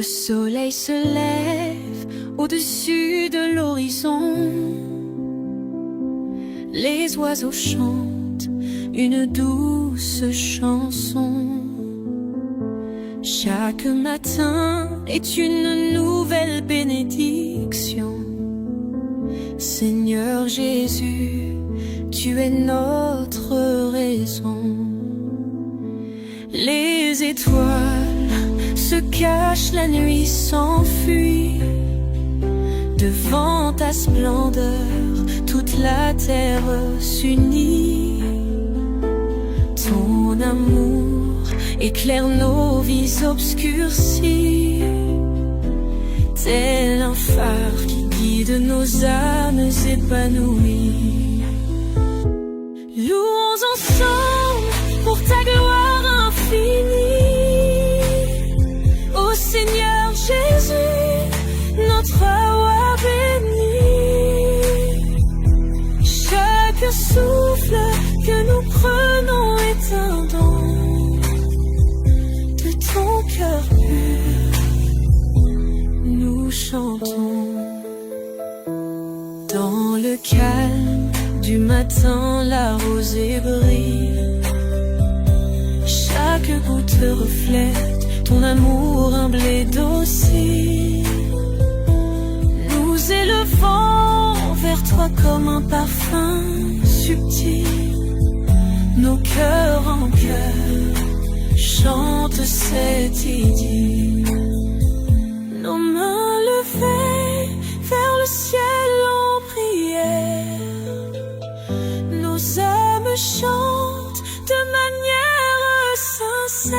Le soleil se lève au-dessus de l'horizon. Les oiseaux chantent une douce chanson. Chaque matin est une nouvelle bénédiction. Seigneur Jésus, tu es notre raison. Les étoiles se cachent, la nuit s'enfuit. Devant ta splendeur, toute la terre s'unit. Ton amour éclaire nos vies obscurcies, tel un phare qui guide nos âmes épanouies. Louons ensemble pour ta gloire infinie. Ô Seigneur Jésus, notre roi béni. Chaque souffle que nous prenons est un don de ton cœur pur. Nous chantons dans le calme du matin, la rosée brille. Chaque goutte reflète ton amour humble et docile. Nous élevons vers toi comme un parfum subtil. Nos cœurs en chœur chantent cette idylle. Nos mains levées vers le ciel en prière. Nos âmes chantent de manière sincère.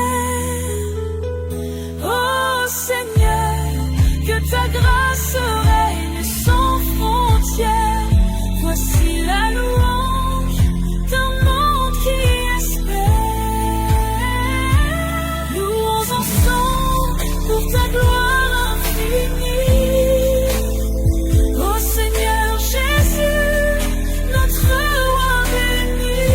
Oh Seigneur, que ta grâce règne sans frontières. Voici la louange d'un monde qui espère. Louons ensemble pour ta gloire infinie. Oh Seigneur Jésus, notre roi béni.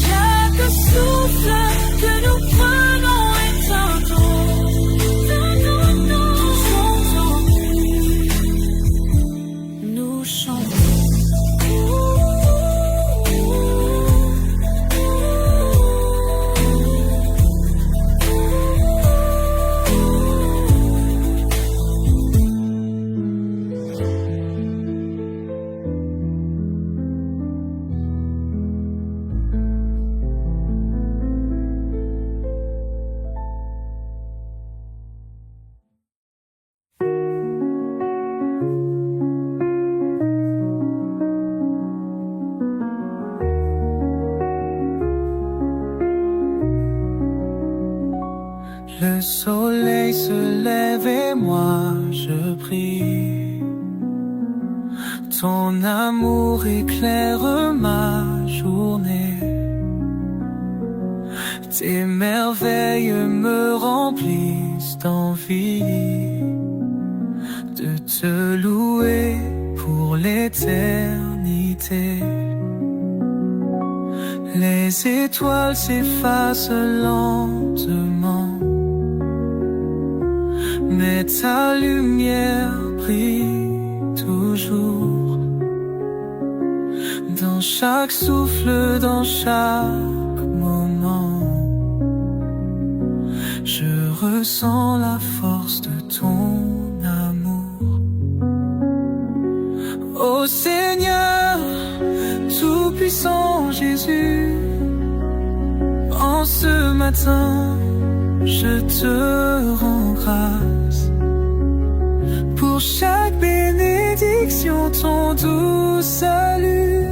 Chaque souffle que nous prenons est un don. Nous chantons. Le soleil se lève et moi je prie. Ton amour éclaire ma journée. Tes merveilles me remplissent d'envie de te louer pour l'éternité. Les étoiles s'effacent lentement, mais ta lumière brille toujours. Dans chaque souffle, dans chaque moment, je ressens la force de ton amour. Ô Seigneur, tout-puissant Jésus, en ce matin, je te rends grâce pour chaque bénédiction, ton doux salut.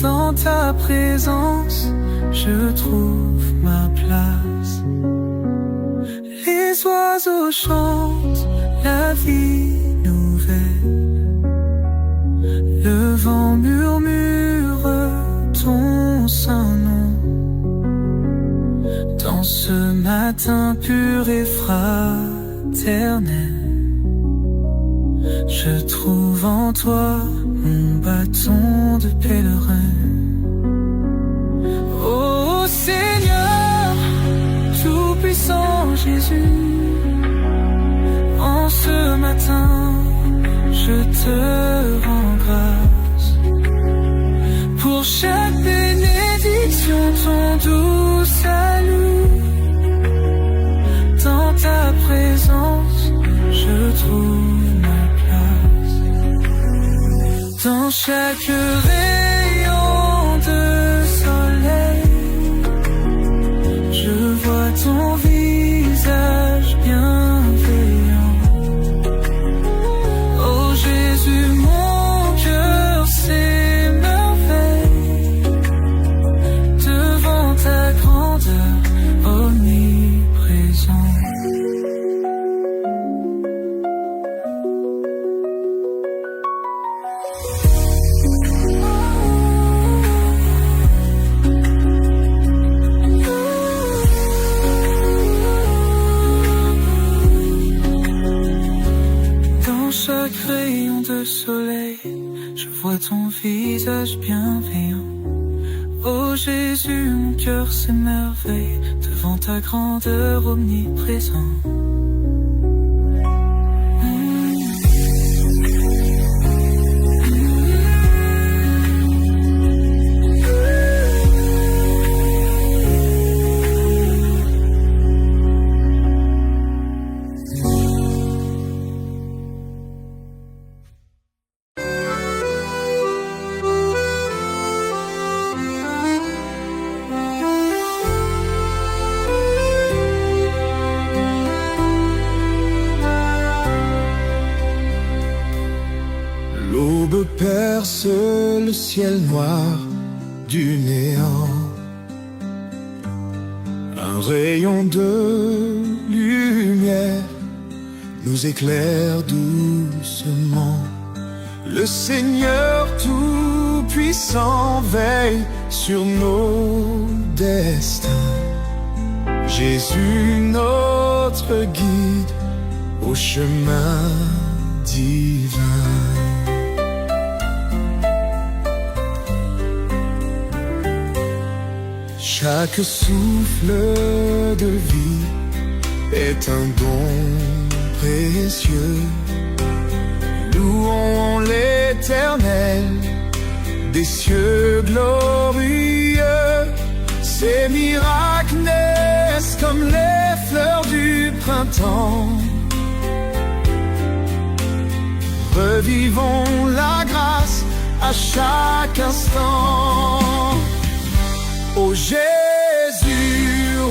Dans ta présence, je trouve ma place. Les oiseaux chantent la vie nouvelle. Le vent murmure ton saint nom. Dans ce matin pur et fraternel, je trouve en toi mon bâton de pèlerin. Oh Seigneur, tout-puissant Tout-Puissant Jésus, en ce matin, je te rends grâce pour chaque bénédiction, ton doux salut. Dans ta présence, je trouve ma place. Dans chaque rayon de soleil, je vois ton visage bienveillant. Oh Jésus, mon cœur s'émerveille devant ta grandeur omniprésente. Chaque rayon de soleil, je vois ton visage bienveillant. Oh Jésus, mon cœur s'émerveille devant ta grandeur omniprésente. L'aube perce le ciel noir du néant. Un rayon de lumière nous éclaire doucement. Le Seigneur Tout-Puissant veille sur nos destins. Jésus, notre guide au chemin divin. Chaque souffle de vie est un don précieux. Louons l'Éternel des cieux glorieux. Ces miracles naissent comme les fleurs du printemps. Revivons la grâce à chaque instant. Ô Jésus,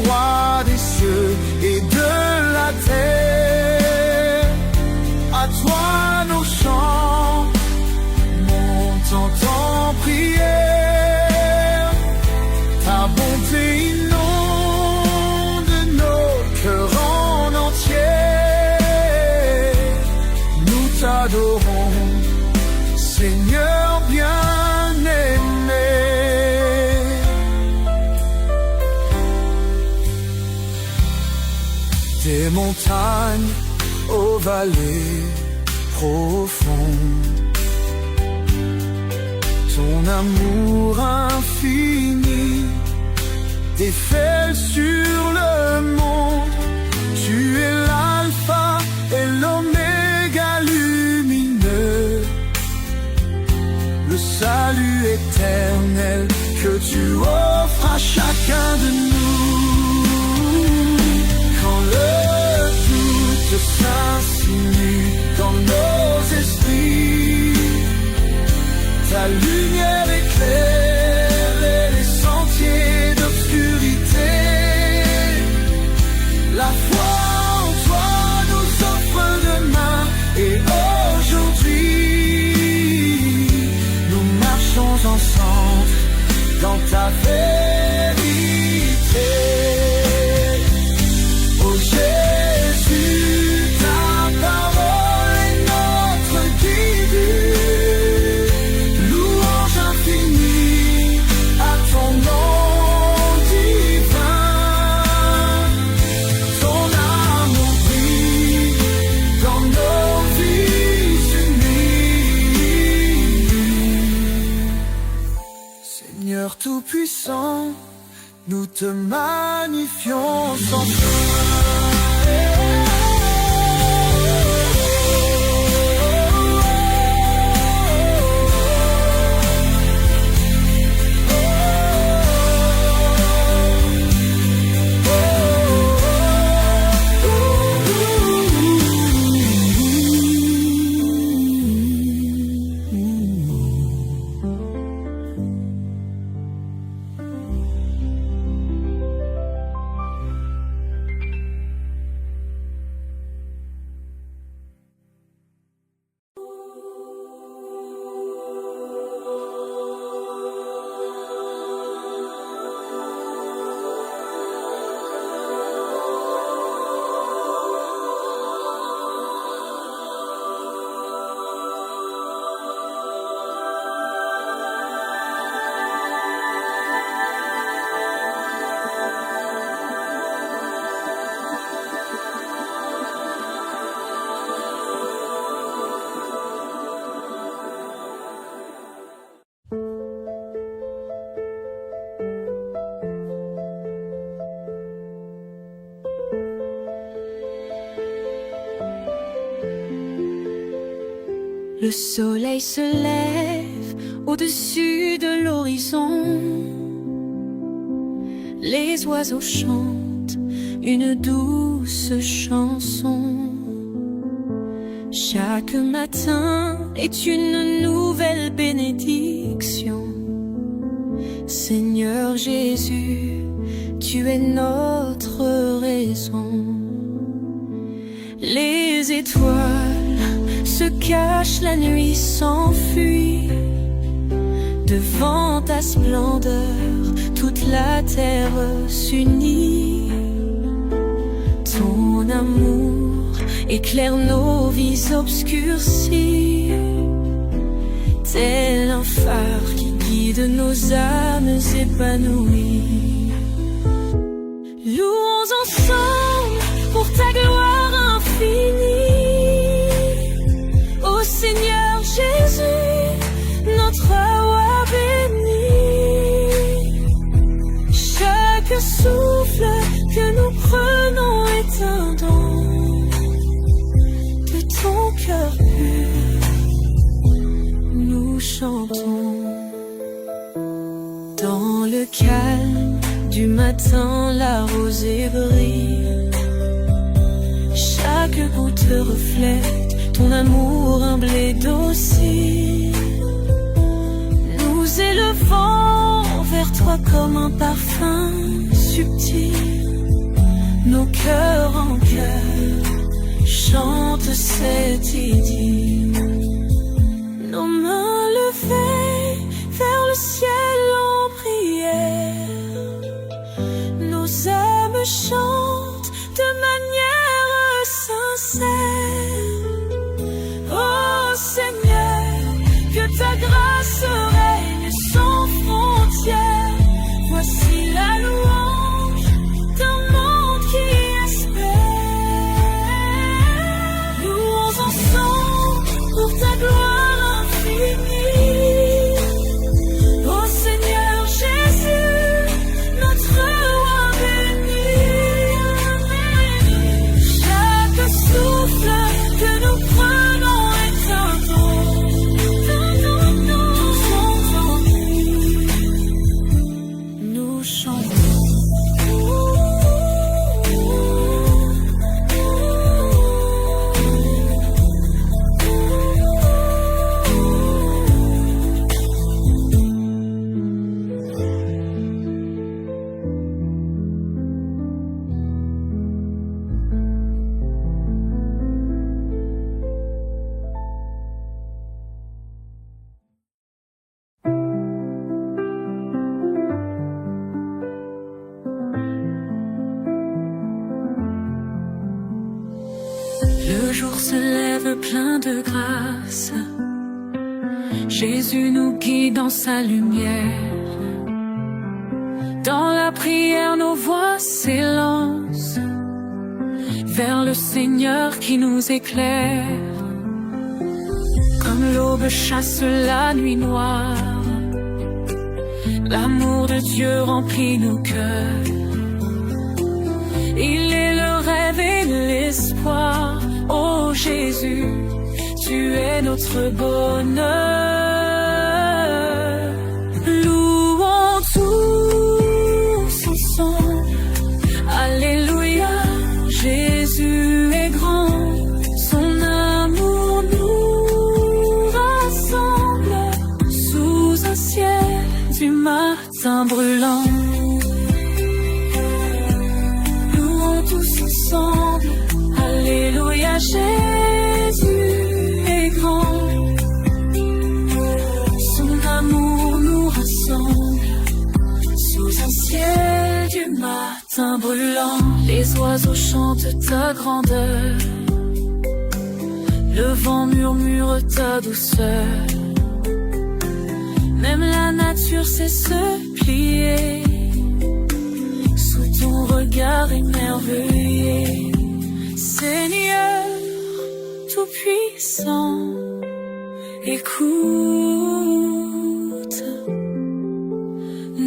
roi des cieux et de la terre, à toi nos chants montent en prière. Ta bonté inonde nos cœurs en entier. Nous t'adorons, Seigneur bien-aimé. Des montagnes aux vallées profondes, ton amour infini déferle sur le monde. Tu es l'alpha et l'oméga lumineux, le salut éternel que tu offres à chacun de nous. Quand le doute s'insinue dans nos esprits, ta lumière éclaire les sentiers d'obscurité. La foi en toi nous offre demain, et aujourd'hui nous marchons ensemble dans ta vérité. Oh Jésus, ta parole est notre guide. Louange infinie à ton nom divin. Ton amour brille dans nos vies unies. Seigneur Tout-Puissant, te magnifions sans fin. Le soleil se lève au-dessus de l'horizon. Les oiseaux chantent une douce chanson. Chaque matin est une nouvelle bénédiction. Seigneur Jésus, tu es notre raison. Les étoiles se cachent, la nuit s'enfuit. Devant ta splendeur, toute la terre s'unit. Ton amour éclaire nos vies obscurcies, tel un phare qui guide nos âmes épanouies. Louons ensemble pour ta gloire infinie. Ô Seigneur Jésus, notre roi béni. Chaque souffle que nous prenons est un don de ton cœur pur. Nous chantons dans le calme du matin, la rosée brille. Chaque goutte reflète ton amour humble et docile. Nous élevons vers toi comme un parfum subtil. Nos cœurs en chœur chantent cette idylle. Nos mains levées vers le ciel en prière. Nos âmes chantent de manière sincère. Oh Seigneur, que ta grâce règne sans frontières. Voici la louange d'un monde qui espère. Louons ensemble pour ta gloire infinie. Oh Seigneur Jésus, notre roi béni. Chaque souffle que nous prenons est un don. Tous entendus, nous chantons. Le jour se lève plein de grâce. Jésus nous guide dans sa lumière. Dans la prière, nos voix s'élancent vers le Seigneur qui nous éclaire. Comme l'aube chasse la nuit noire, L'amour de Dieu remplit nos cœurs. Il est le rêve et l'espoir. Oh Jésus, tu es notre bonheur. Louons tous ensemble. Alléluia, Jésus est grand. Son amour nous rassemble sous un ciel du matin brûlant. Louons tous ensemble. Alléluia, Jésus est grand. Son amour nous rassemble sous un ciel du matin brûlant. Les oiseaux chantent ta grandeur. Le vent murmure ta douceur. Même la nature sait se plier sous ton regard émerveillé. Seigneur tout-puissant, écoute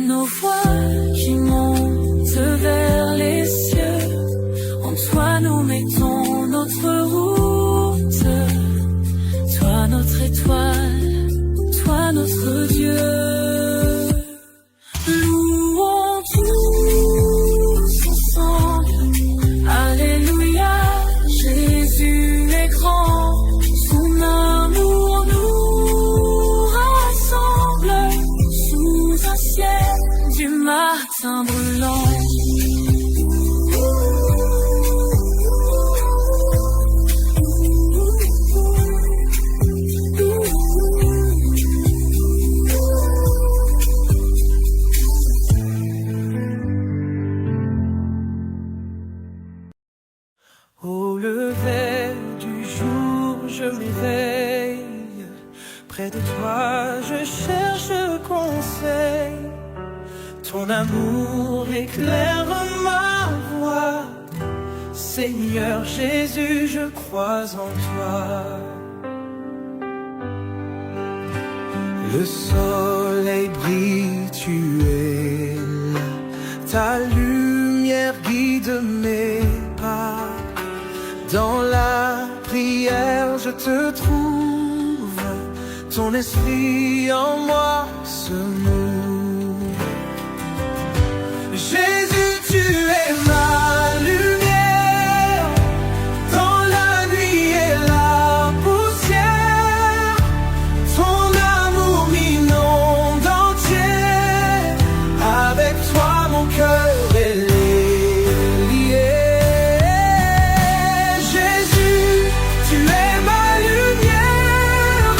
nos voix qui montent vers les cieux. En toi nous mettons notre route. Toi notre étoile, toi notre Dieu. Louons tous ensemble. Alléluia, Jésus est grand. Son amour nous rassemble sous un ciel du matin brûlant. Au lever du jour, je m'éveille. Près de toi, je cherche conseil. Ton amour éclaire ma voie. Seigneur Jésus, je crois en toi. Le soleil brille, tu es là. Ta lumière guide mes pas. Dans la prière, je te trouve. Ton esprit en moi se moue. Jésus, tu es ma lumière. Dans la nuit et la poussière, ton amour m'inonde entier. Avec toi, mon cœur est lié. Jésus, tu es ma lumière.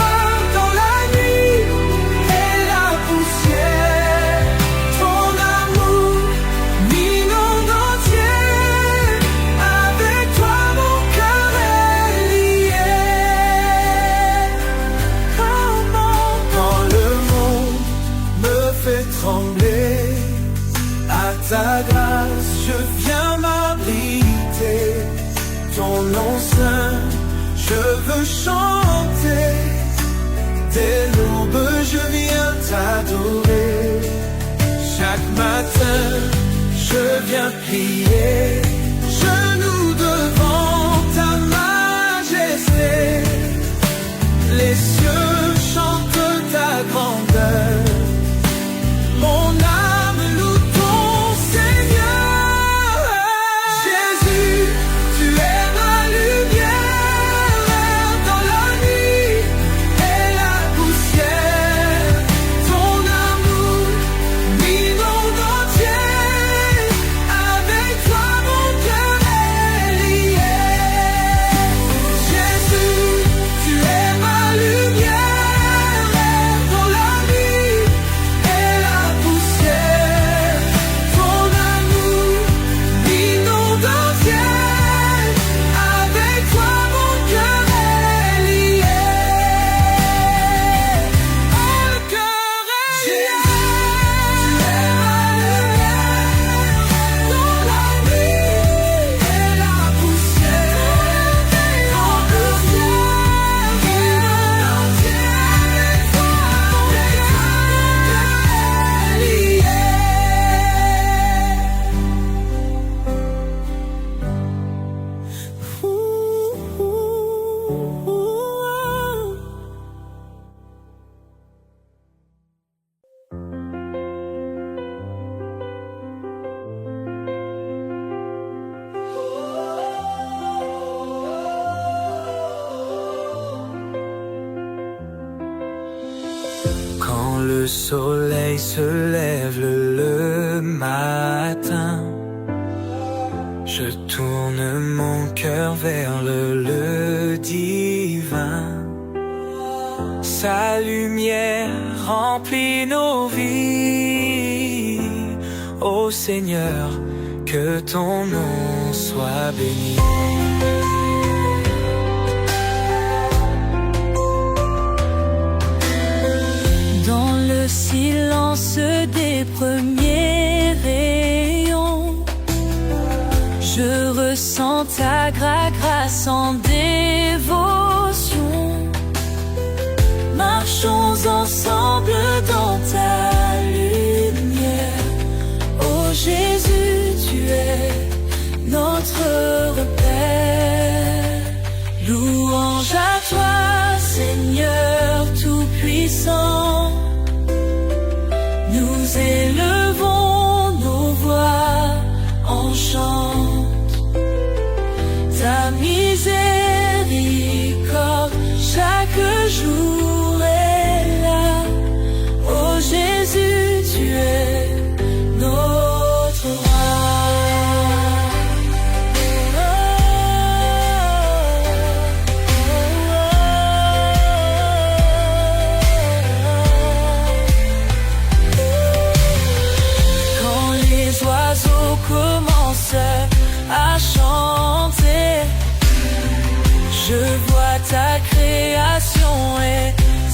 Dans la nuit et la poussière, ton amour m'inonde entier. Avec toi, mon cœur est lié. Comment quand le monde me fait trembler, à ta grâce je viens m'abriter. Ton nom saint, je veux chanter. Dès l'aube, je viens t'adorer. Chaque matin, je viens prier. Genoux devant ta majesté. Les cieux chantent ta grandeur. Mon âme loue ton Seigneur. Jésus, tu es ma lumière. Dans la nuit et la poussière, ton amour m'inonde entier. Avec toi, mon le soleil se lève le matin, je tourne mon cœur vers le divin. Sa lumière remplit nos vies. Ô Seigneur, que ton nom soit béni. Dans le silence des premiers rayons, je ressens ta grâce en dévotion. Marchons ensemble dans ta lumière. Oh Jésus, tu es notre repère. Louange à toi, Seigneur Tout-Puissant. Nous élevons nos voix en chant. Ta miséricorde chaque jour est là. Oh Jésus, tu es notre roi. Quand les oiseaux commencent à chanter, je vois ta création et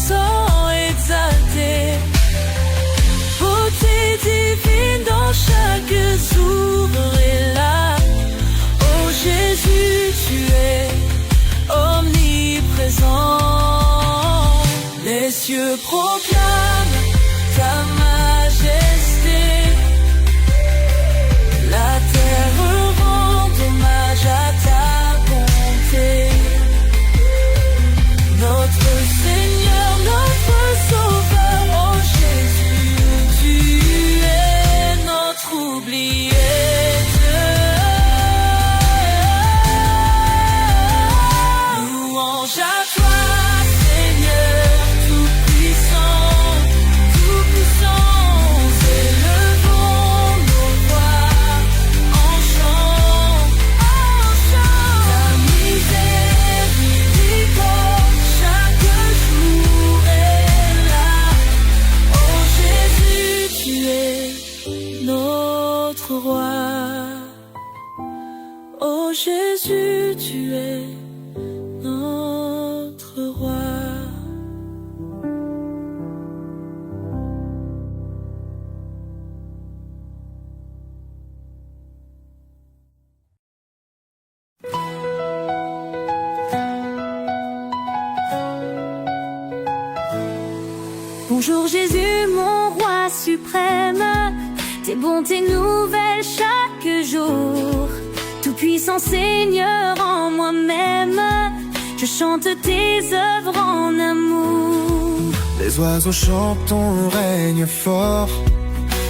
sans exalter. Beauté divine dans chaque jour est là. Oh Jésus, tu es omniprésent. Les cieux proclament ta majesté. La terre rend hommage à ta bonté. Notre Seigneur, notre Sauveur, oh Jésus, tu es notre oublié. Louange à toi, Seigneur Tout-Puissant, Tout-Puissant. Élevons nos voix en chant, ta miséricorde chaque jour est là. Oh Jésus, tu es notre roi. Oh Jésus, tu es notre roi. Bonjour Jésus, mon roi suprême, tes bontés nouvelles chaque jour. Tout-puissant Seigneur en moi-même, je chante tes œuvres en amour. Les oiseaux chantent ton règne fort,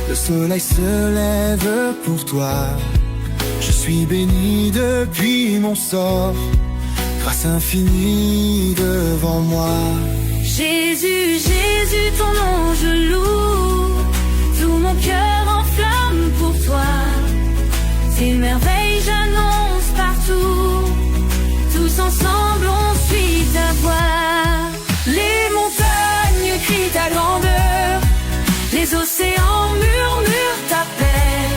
le soleil se lève pour toi. Je suis béni depuis mon sort, grâce infinie devant moi. Jésus, Jésus, ton nom je loue, tout mon cœur en flamme pour toi. Tes merveilles j'annonce partout, tous ensemble on suit ta voix. Les montagnes crient ta grandeur, les océans murmurent ta paix.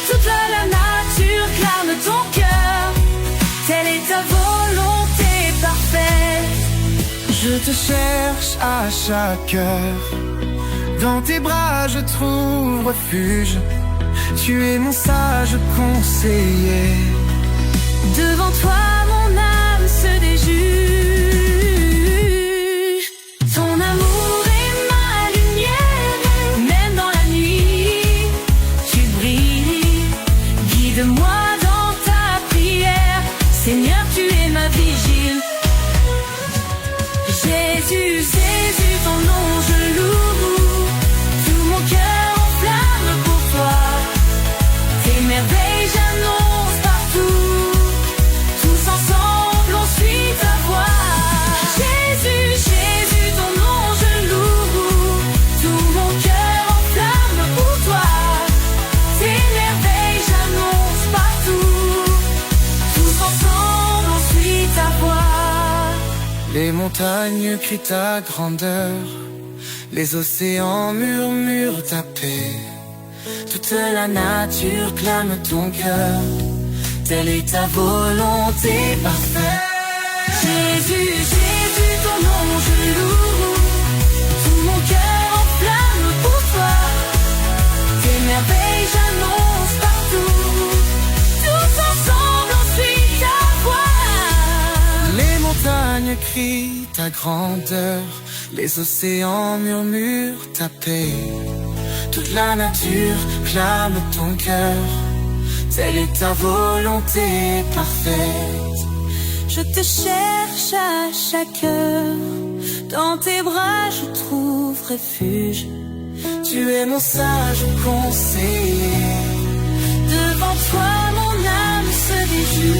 Toute la nature clame ton cœur, telle est ta volonté parfaite. Je te cherche à chaque heure, dans tes bras je trouve refuge. Tu es mon sage conseiller, devant toi mon âme se déjuge. Ton amour est ma lumière, même dans la nuit tu brilles. Guide-moi dans ta prière, Seigneur tu es ma vigile. Jésus, Jésus, ton nom je loue, tout mon cœur en flamme pour toi. Tes merveilles j'annonce partout, tous ensemble on suit ta voix. Jésus, Jésus, ton nom je loue, tout voix. Les montagnes crient ta grandeur, les océans murmurent ta paix. Toute la nature clame ton cœur, telle est ta volonté parfaite. Jésus, Jésus, ton nom je loue, tout mon cœur en flamme pour toi. Tes merveilles j'annonce partout, tous ensemble on suit ta voix. Les montagnes crient ta grandeur, les océans murmurent ta paix. Toute la nature clame ton cœur, telle est ta volonté parfaite. Je te cherche à chaque heure, dans tes bras je trouve refuge. Tu es mon sage conseiller, Devant toi mon âme se déjuge.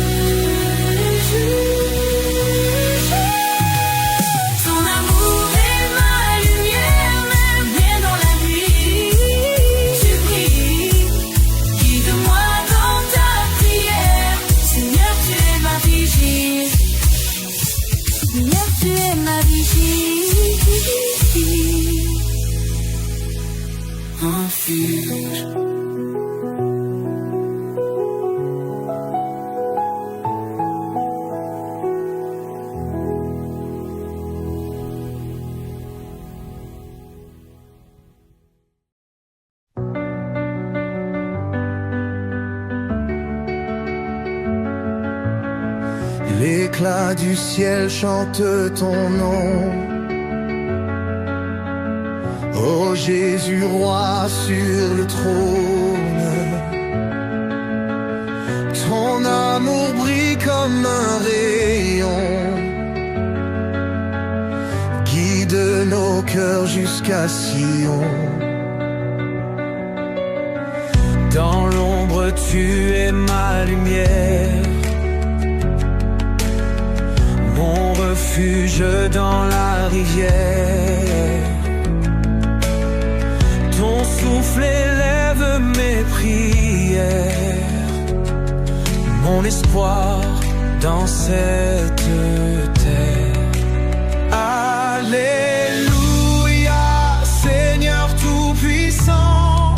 Ton amour est ma lumière, même bien dans la nuit. Tu brilles, guide-moi dans ta prière. Seigneur, tu es ma vigie. Seigneur, tu es ma vigie. refuge. L'éclat du ciel chante ton nom. Ô Jésus, roi sur le trône. Ton amour brille comme un rayon, guide nos cœurs jusqu'à Sion. Dans l'ombre, tu es ma lumière, mon refuge dans la rivière. Ton souffle élève mes prières, mon espoir dans cette terre. Alléluia, Seigneur tout-puissant,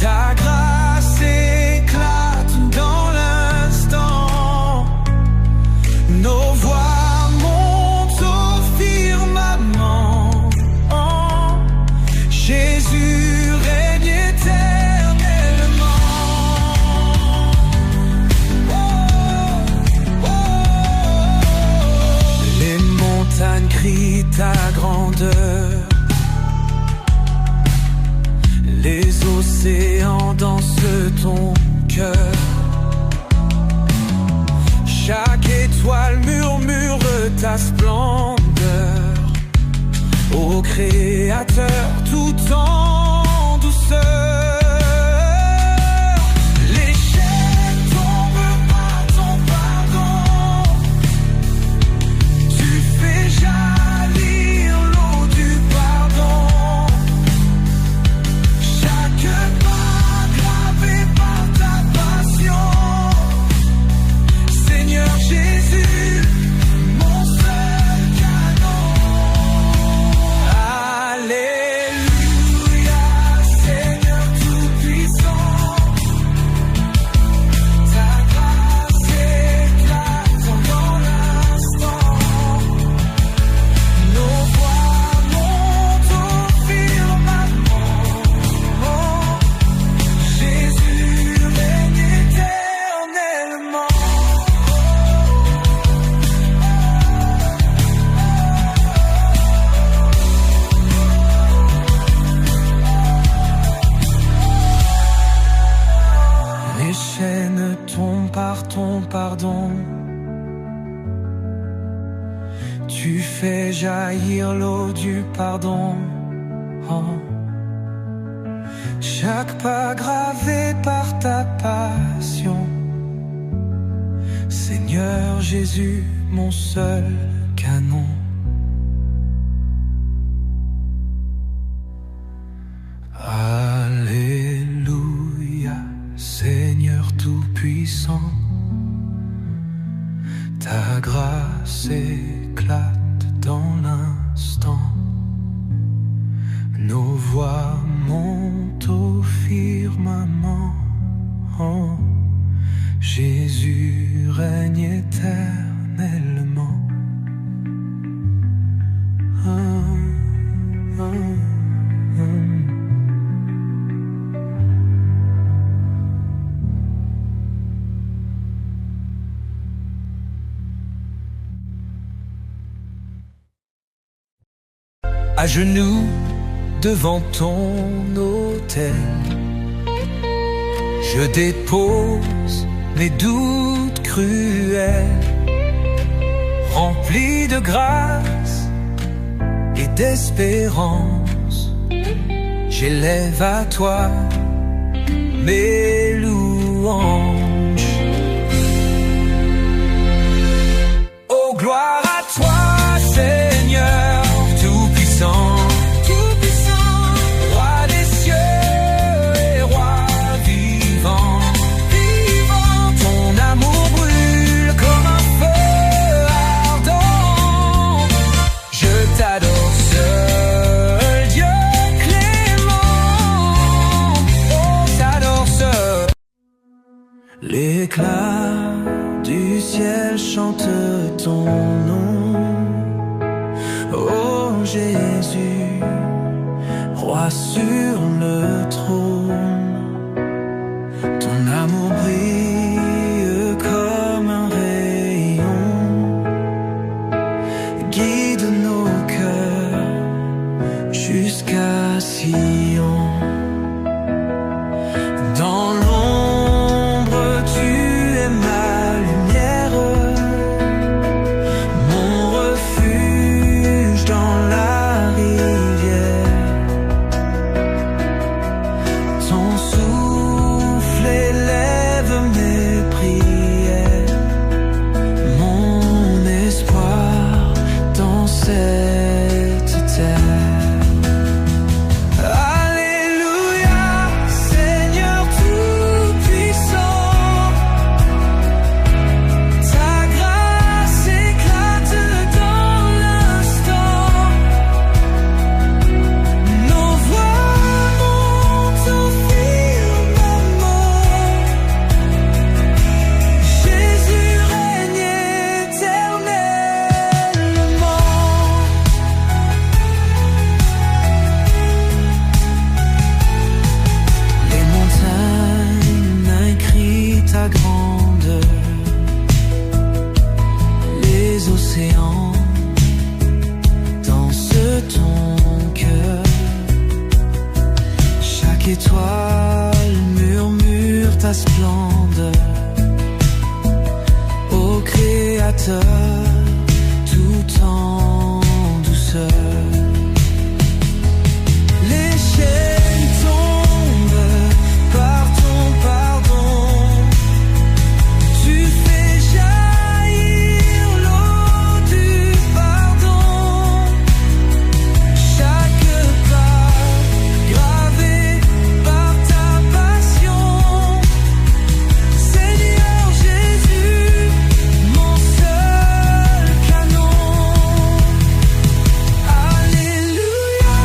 ta grâce éclate dans l'instant. Nos voix montent au firmament. Jésus règne éternellement. Les montagnes crient ta grandeur, les océans dansent ton cœur. Chaque étoile murmure ta splendeur. Ô Créateur, tout en douceur. Les chaînes tombent par ton pardon. Tu fais jaillir l'eau du pardon. Chaque pas gravé par ta passion. Seigneur Jésus, mon seul canon. Alléluia, Seigneur tout-puissant, ta grâce éclate dans l'instant. Nos voix montent au firmament. Jésus règne éternellement. Les chaînes tombent par ton pardon. Tu fais jaillir l'eau du pardon. Chaque pas gravé par ta passion. Seigneur Jésus, mon seul canon. Alléluia, Seigneur tout-puissant, s'éclate dans l'instant. Nos voix montent au firmament. Oh, Jésus règne éternellement. À genoux devant ton autel, je dépose mes doutes cruels, remplis de grâce et d'espérance. J'élève à toi mes louanges. Oh, gloire à toi, Seigneur tout-puissant. L'éclat du ciel chante ton nom. Oh Jésus, roi sur le trône. Ton amour brille comme un rayon, guide nos cœurs jusqu'à Sion. Dans l'ombre, tu es ma lumière, mon refuge dans la rivière. Ton souffle élève mes prières, mon espoir dans cette terre. Étoile murmure ta splendeur, ô Créateur, tout en douceur. Les chaînes tombent par ton pardon, tu fais jaillir l'eau du pardon. Chaque pas gravé par ta passion, Seigneur Jésus, mon seul canon. Alléluia,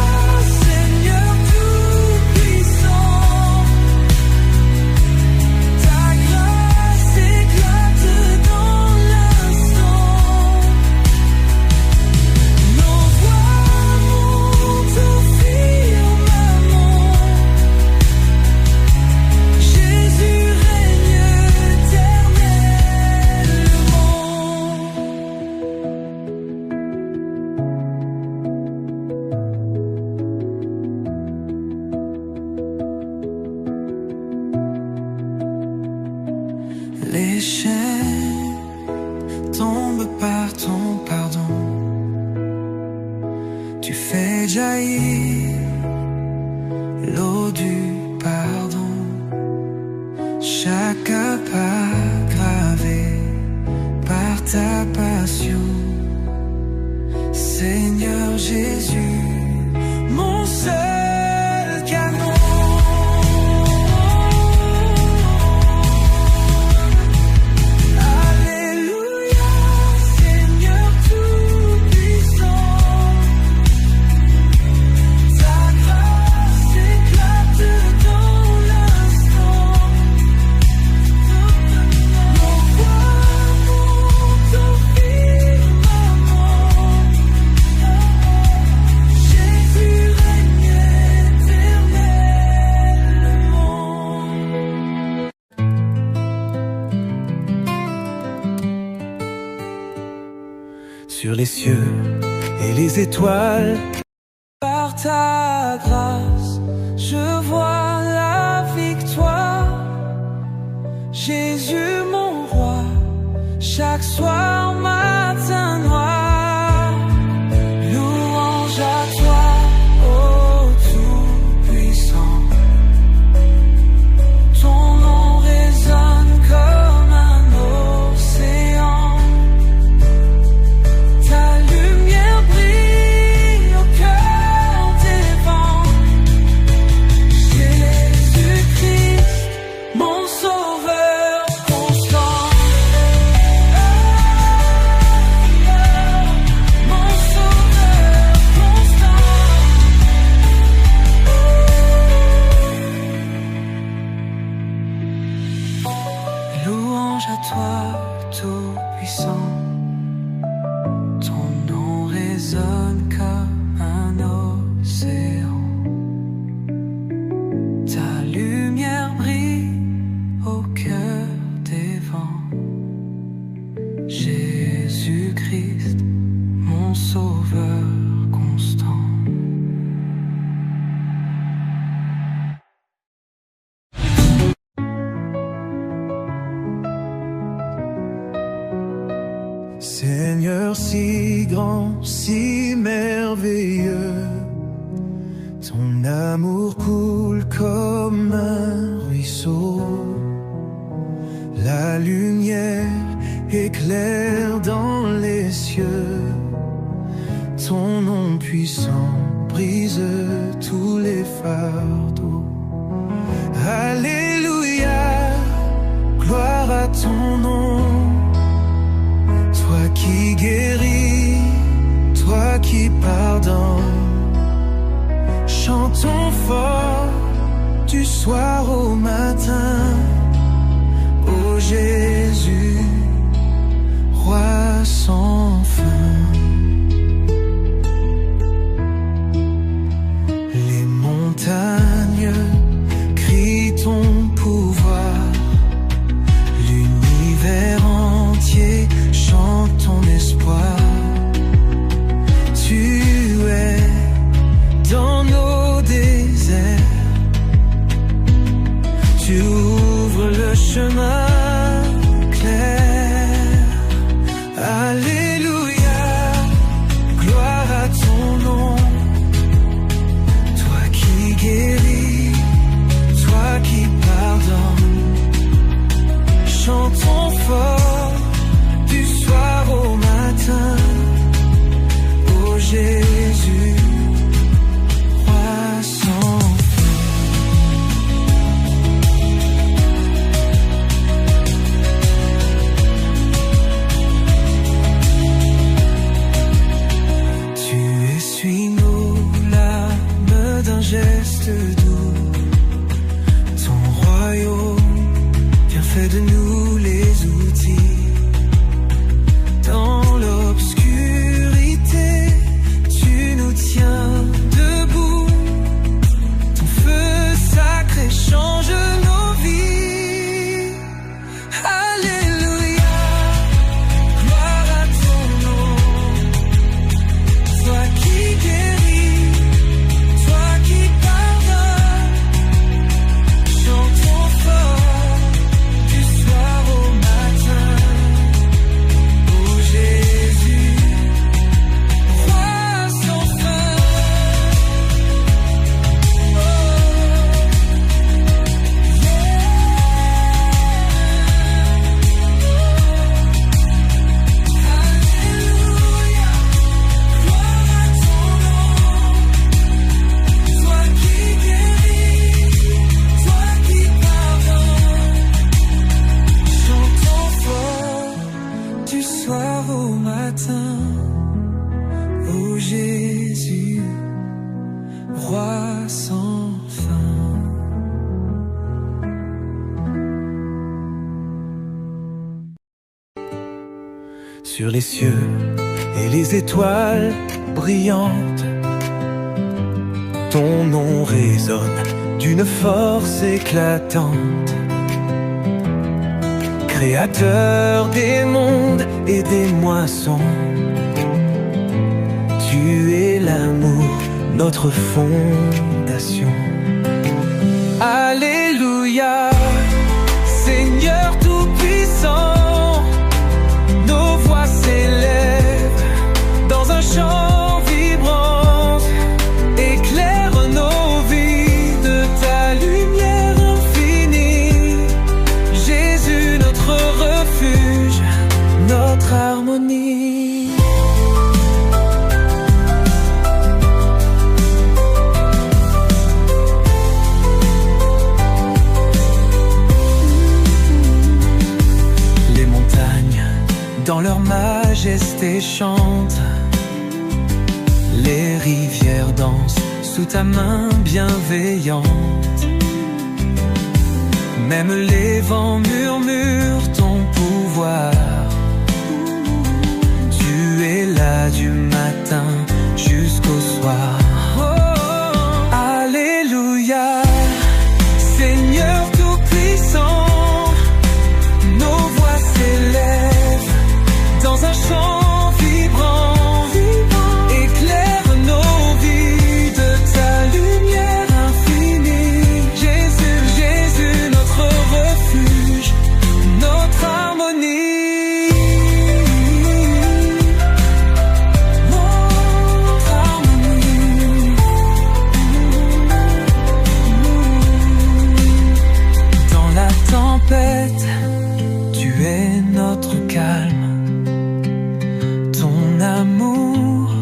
Seigneur tout-puissant, ta grâce éclate dans l'instant. Nos voix montent au firmament, Jésus règne éternellement. Les chaînes tombent par ton pardon, tu fais jaillir l'eau du pardon. Chaque pas gravé par ta passion, Seigneur Jésus, mon seul canon. Alléluia, Seigneur sur les cieux et les étoiles. Par ta grâce, je vois la victoire. Jésus mon roi, chaque soir matin noir. Louange à toi, ô Tout-Puissant. Ton nom résonne comme un océan. Ta lumière brille au cœur des vents. Jésus-Christ, mon sauveur constant. Mon sauveur constant. Louange à toi, Tout-Puissant. Ton nom résonne comme un océan. Ta lumière brille au cœur des vents. Jésus-Christ, mon sauveur constant. Seigneur si grand, si merveilleux, ton amour coule comme un ruisseau. La lumière éclaire dans les cieux, ton nom puissant brise tous les fardeaux. Alléluia, gloire à ton nom. Toi qui guéris, toi qui pardonnes, chantons fort du soir au matin. Ô Jésus, roi sans fin. Les montagnes crient ton pouvoir, l'univers entier chante ton espoir. Tu es dans nos déserts, tu ouvres le chemin clair. Alléluia, gloire à ton nom. Toi qui guéris, toi qui pardonnes, chantons fort du soir au matin. Ô Jésus, roi sans fin. Tu essuies nos larmes d'un geste doux. Ton royaume vient fait de nous les outils. Dans l'obscurité, tu nous tiens debout. Ton feu sacré change nos vies. Alléluia, gloire à ton nom. Toi qui guéris, toi qui pardonnes, chantons fort du soir au matin. Jésus, roi sans fin. Alléluia, gloire à ton nom. Toi qui guéris, toi qui pardonnes, chantons fort du soir au matin. Ô Jésus, roi sans fin. Sur les cieux et les étoiles brillantes, ton nom résonne d'une force éclatante. Créateur des mondes et des moissons, notre fondation. Alléluia, Seigneur Tout-Puissant, nos voix s'élèvent dans un chant vibrant, éclaire nos vies de ta lumière infinie. Jésus, notre refuge, notre harmonie. Dans leur majesté chantent, les rivières dansent sous ta main bienveillante. Même les vents murmurent ton pouvoir. Tu es là du matin jusqu'au soir. Oh, alléluia, Seigneur Tout-Puissant, nos voix s'élèvent dans un chant vibrant, éclaire nos vies de ta lumière infinie. Jésus, Jésus, notre refuge, notre harmonie. Notre harmonie. Dans la tempête, tu es notre calme. L'amour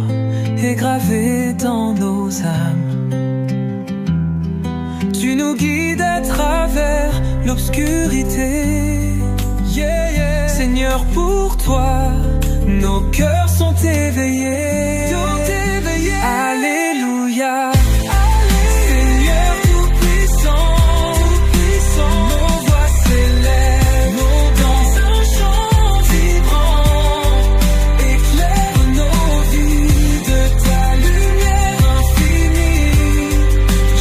est gravé dans nos âmes. Tu nous guides à travers l'obscurité. Yeah, yeah. Seigneur, pour toi, nos cœurs sont éveillés. Alléluia. Seigneur Tout-Puissant, nos voix s'élèvent dans un chant vibrant. Éclaire nos vies de ta lumière infinie.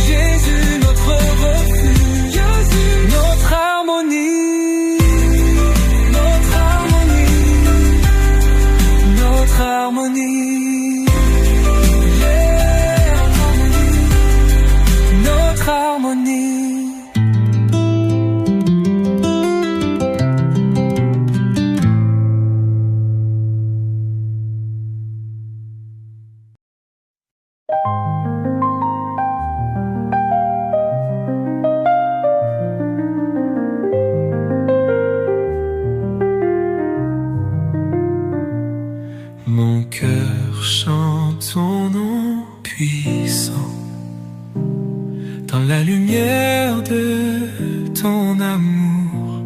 Jésus, notre refuge, Jésus, notre harmonie. Notre harmonie. Notre harmonie. Yeah, harmonie. Notre harmonie. Mon cœur chante ton nom puissant. Dans la lumière de ton amour,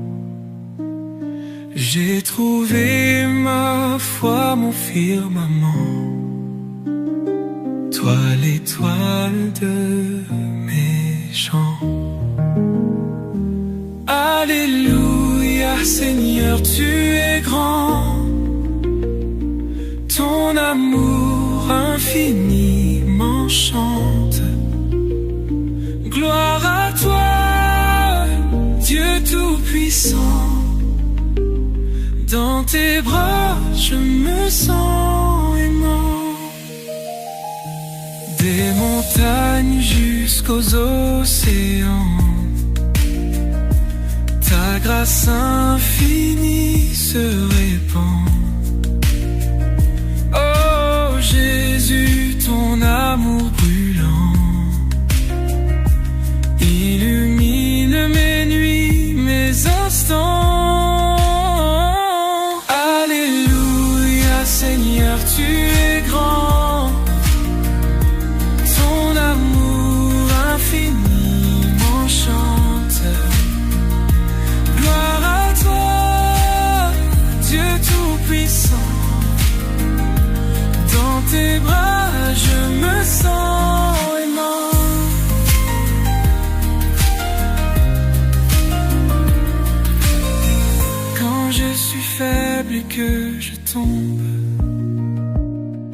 j'ai trouvé ma foi, mon firmament. Toi, l'étoile de mes chants. Alléluia, Seigneur, tu es grand. Ton amour infini m'enchante. Gloire à toi, Dieu Tout-Puissant. Dans tes bras, je me sens aimant. Des montagnes jusqu'aux océans, ta grâce infinie se répand. Oh Jésus, ton amour brûlant illumine mes nuits, mes instants. Alléluia, Seigneur, tu es grand. Ton amour infini m'enchante. Gloire à toi, Dieu Tout-Puissant. Dans tes bras, je me sens aimant. Quand je suis faible et que je tombe,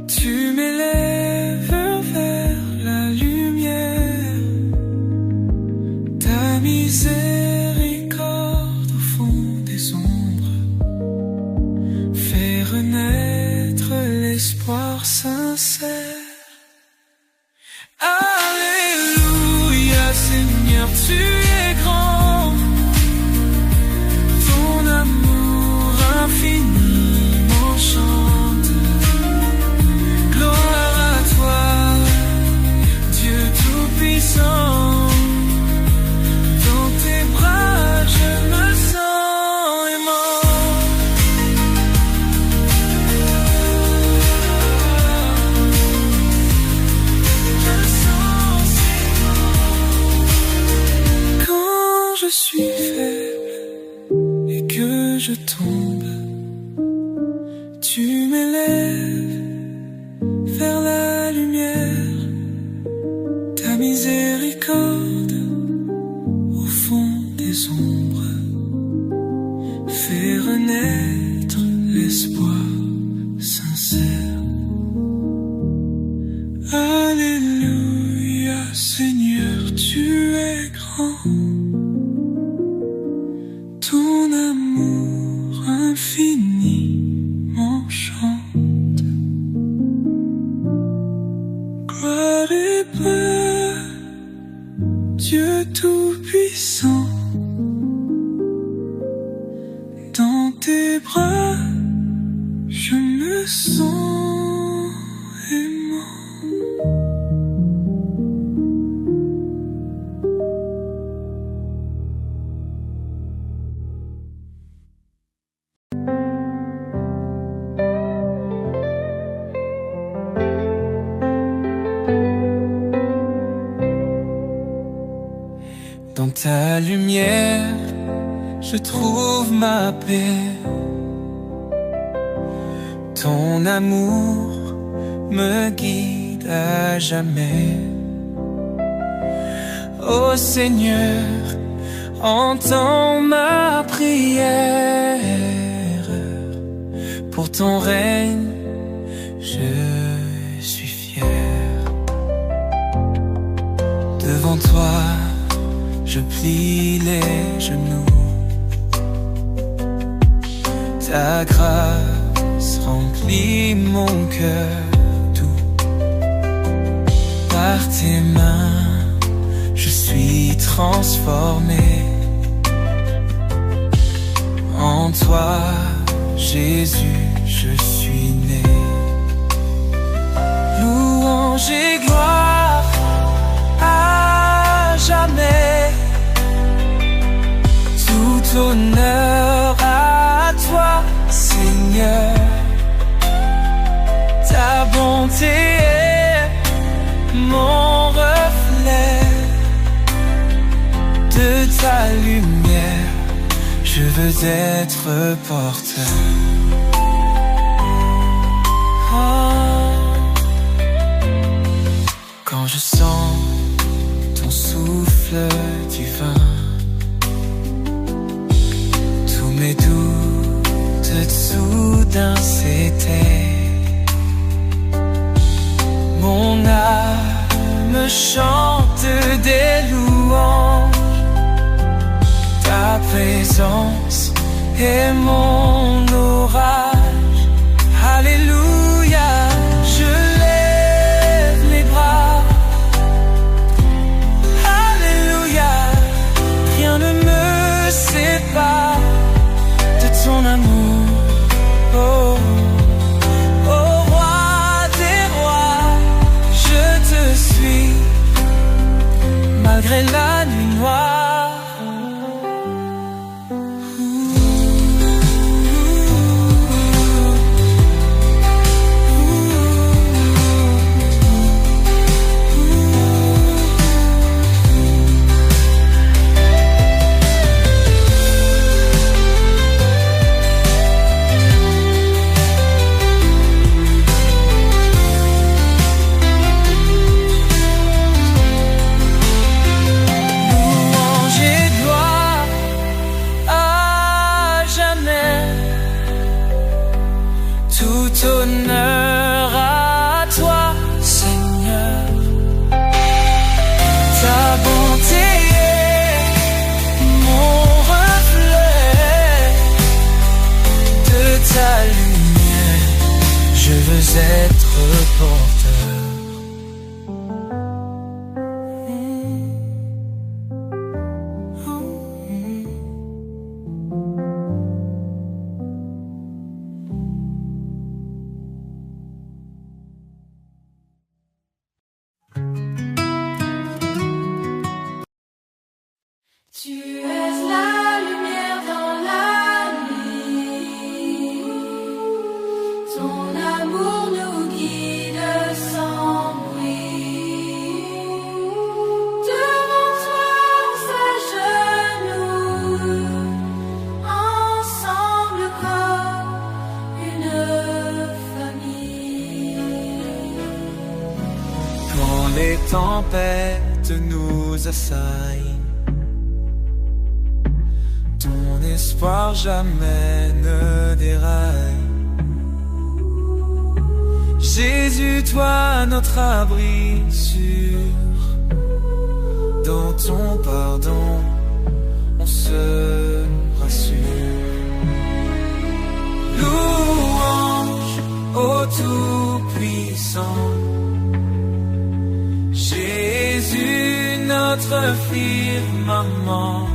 tu m'élèves vers la lumière. Ta miséricorde au fond des ombres fait renaître l'espoir sincère. espoir sincère. Alléluia, Seigneur, tu es grand. Ton amour infini m'enchante. Gloire et paix, Dieu tout-puissant. Dans tes bras, je me sens aimant. Dans ta lumière, je trouve ma paix. Ton amour me guide à jamais. Ô Seigneur, entends ma prière. Pour ton règne, je suis fier. Devant toi, je plie les genoux. Ta grâce remplit mon cœur doux. Par tes mains, je suis transformé. En toi, Jésus, je suis né. Louange et gloire à jamais. Tout honneur à toi, Seigneur. Ta bonté est mon reflet. De ta lumière, je veux être porteur. Quand je sens ton souffle divin, tous mes doutes soudain s'éteignent. Mon âme chante des louanges. Ta présence est mon orage. Alléluia, je lève les bras. Alléluia, rien ne me sépare de ton amour. Oh, oh roi des rois, je te suis malgré la nuit noire. Tout honneur à toi, Seigneur. Ta bonté est mon reflet. De ta lumière, je veux être porteur. Tu es la lumière dans la nuit. Ton amour nous guide sans bruit. Devant toi, on s'agenouille. Ensemble comme une famille. Quand les tempêtes nous assaillent, ton espoir jamais ne déraille. Jésus, toi notre abri sûr. Dans ton pardon, on se rassure. Louange au Tout-Puissant, Jésus notre firmament.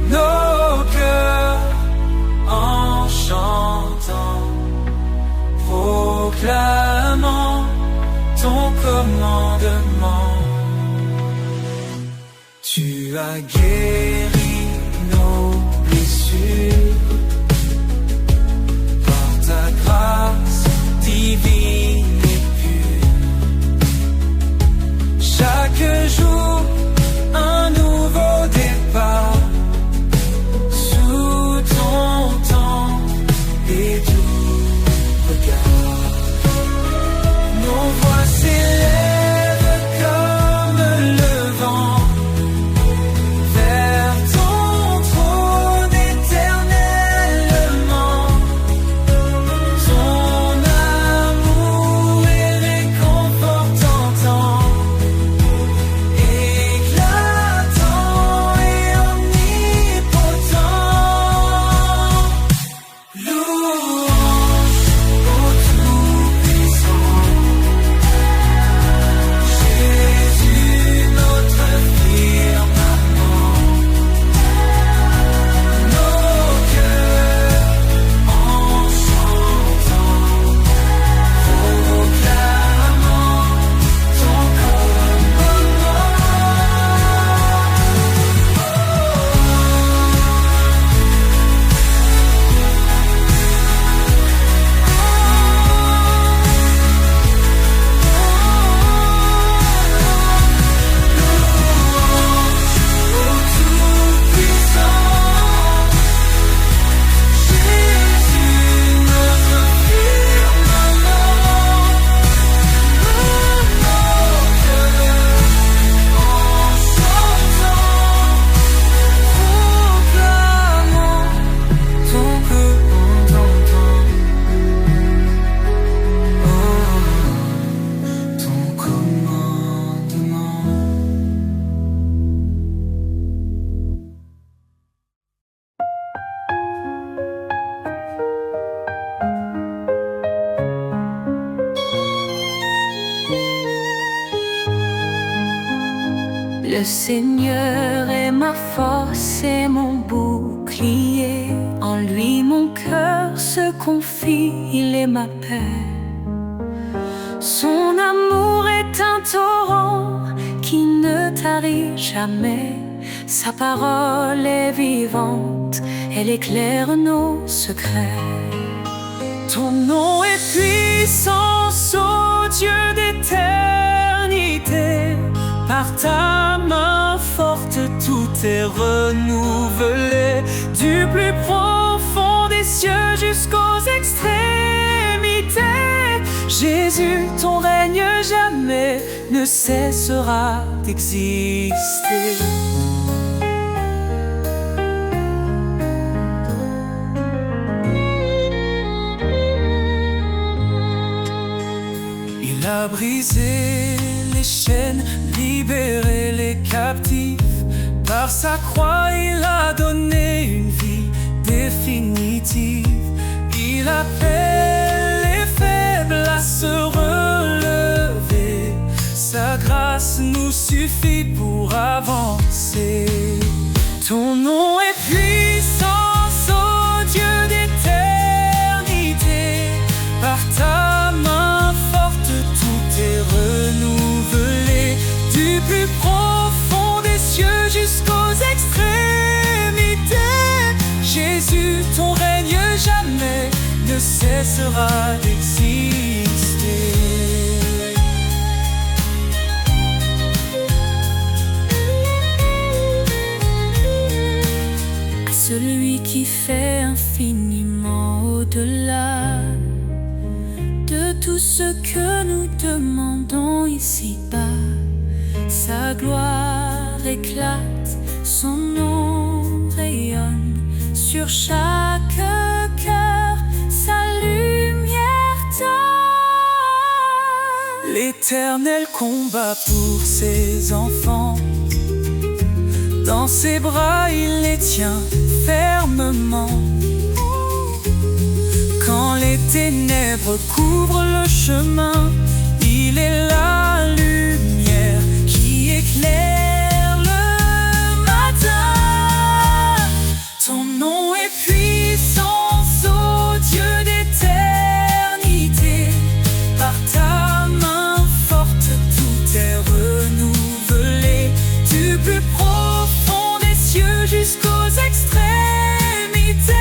Nos cœurs en chantant, proclamant ton commandement. Tu as guéri nos blessures par ta grâce divine et pure. Chaque jour, un nouveau départ sous ton temps et doux regard. Nos voix s'élèvent comme le vent vers ton trône éternellement. Ton amour est réconfortant, éclatant et omnipotent. Louange au Tout-Puissant, Jésus notre firmament. Nos cœurs en chantant, proclamant ton commandement. Le Seigneur est ma force et mon bouclier. En lui mon cœur se confie, il est ma paix. Son amour est un torrent qui ne tarit jamais. Sa parole est vivante, elle éclaire nos secrets. Ton nom est puissance, ô Dieu d'éternité. Par ta main forte, tout est renouvelé. Du plus profond des cieux jusqu'aux extrémités. Jésus, ton règne jamais ne cessera d'exister. Il a brisé les chaînes, libéré les captifs. Par sa croix, il a donné une vie définitive. Il appelle les faibles à se relever. Sa grâce nous suffit pour avancer. Ton nom est puissance, ô Dieu d'éternité. Par ta main forte, tout est renouvelé. Du plus profond des cieux jusqu'aux extrémités. Jésus, ton règne jamais ne cessera d'exister. À celui qui fait infiniment au-delà de tout ce que nous demandons ici-bas. Sa gloire éclate, son nom rayonne sur chaque cœur, sa lumière donne. L'Éternel combat pour ses enfants. Dans ses bras il les tient fermement. Quand les ténèbres couvrent le chemin, il est la lumière qui éclaire le matin. Ton nom est puissance, ô Dieu d'éternité. Par ta main forte, tout est renouvelé. Du plus profond des cieux jusqu'aux extrémités.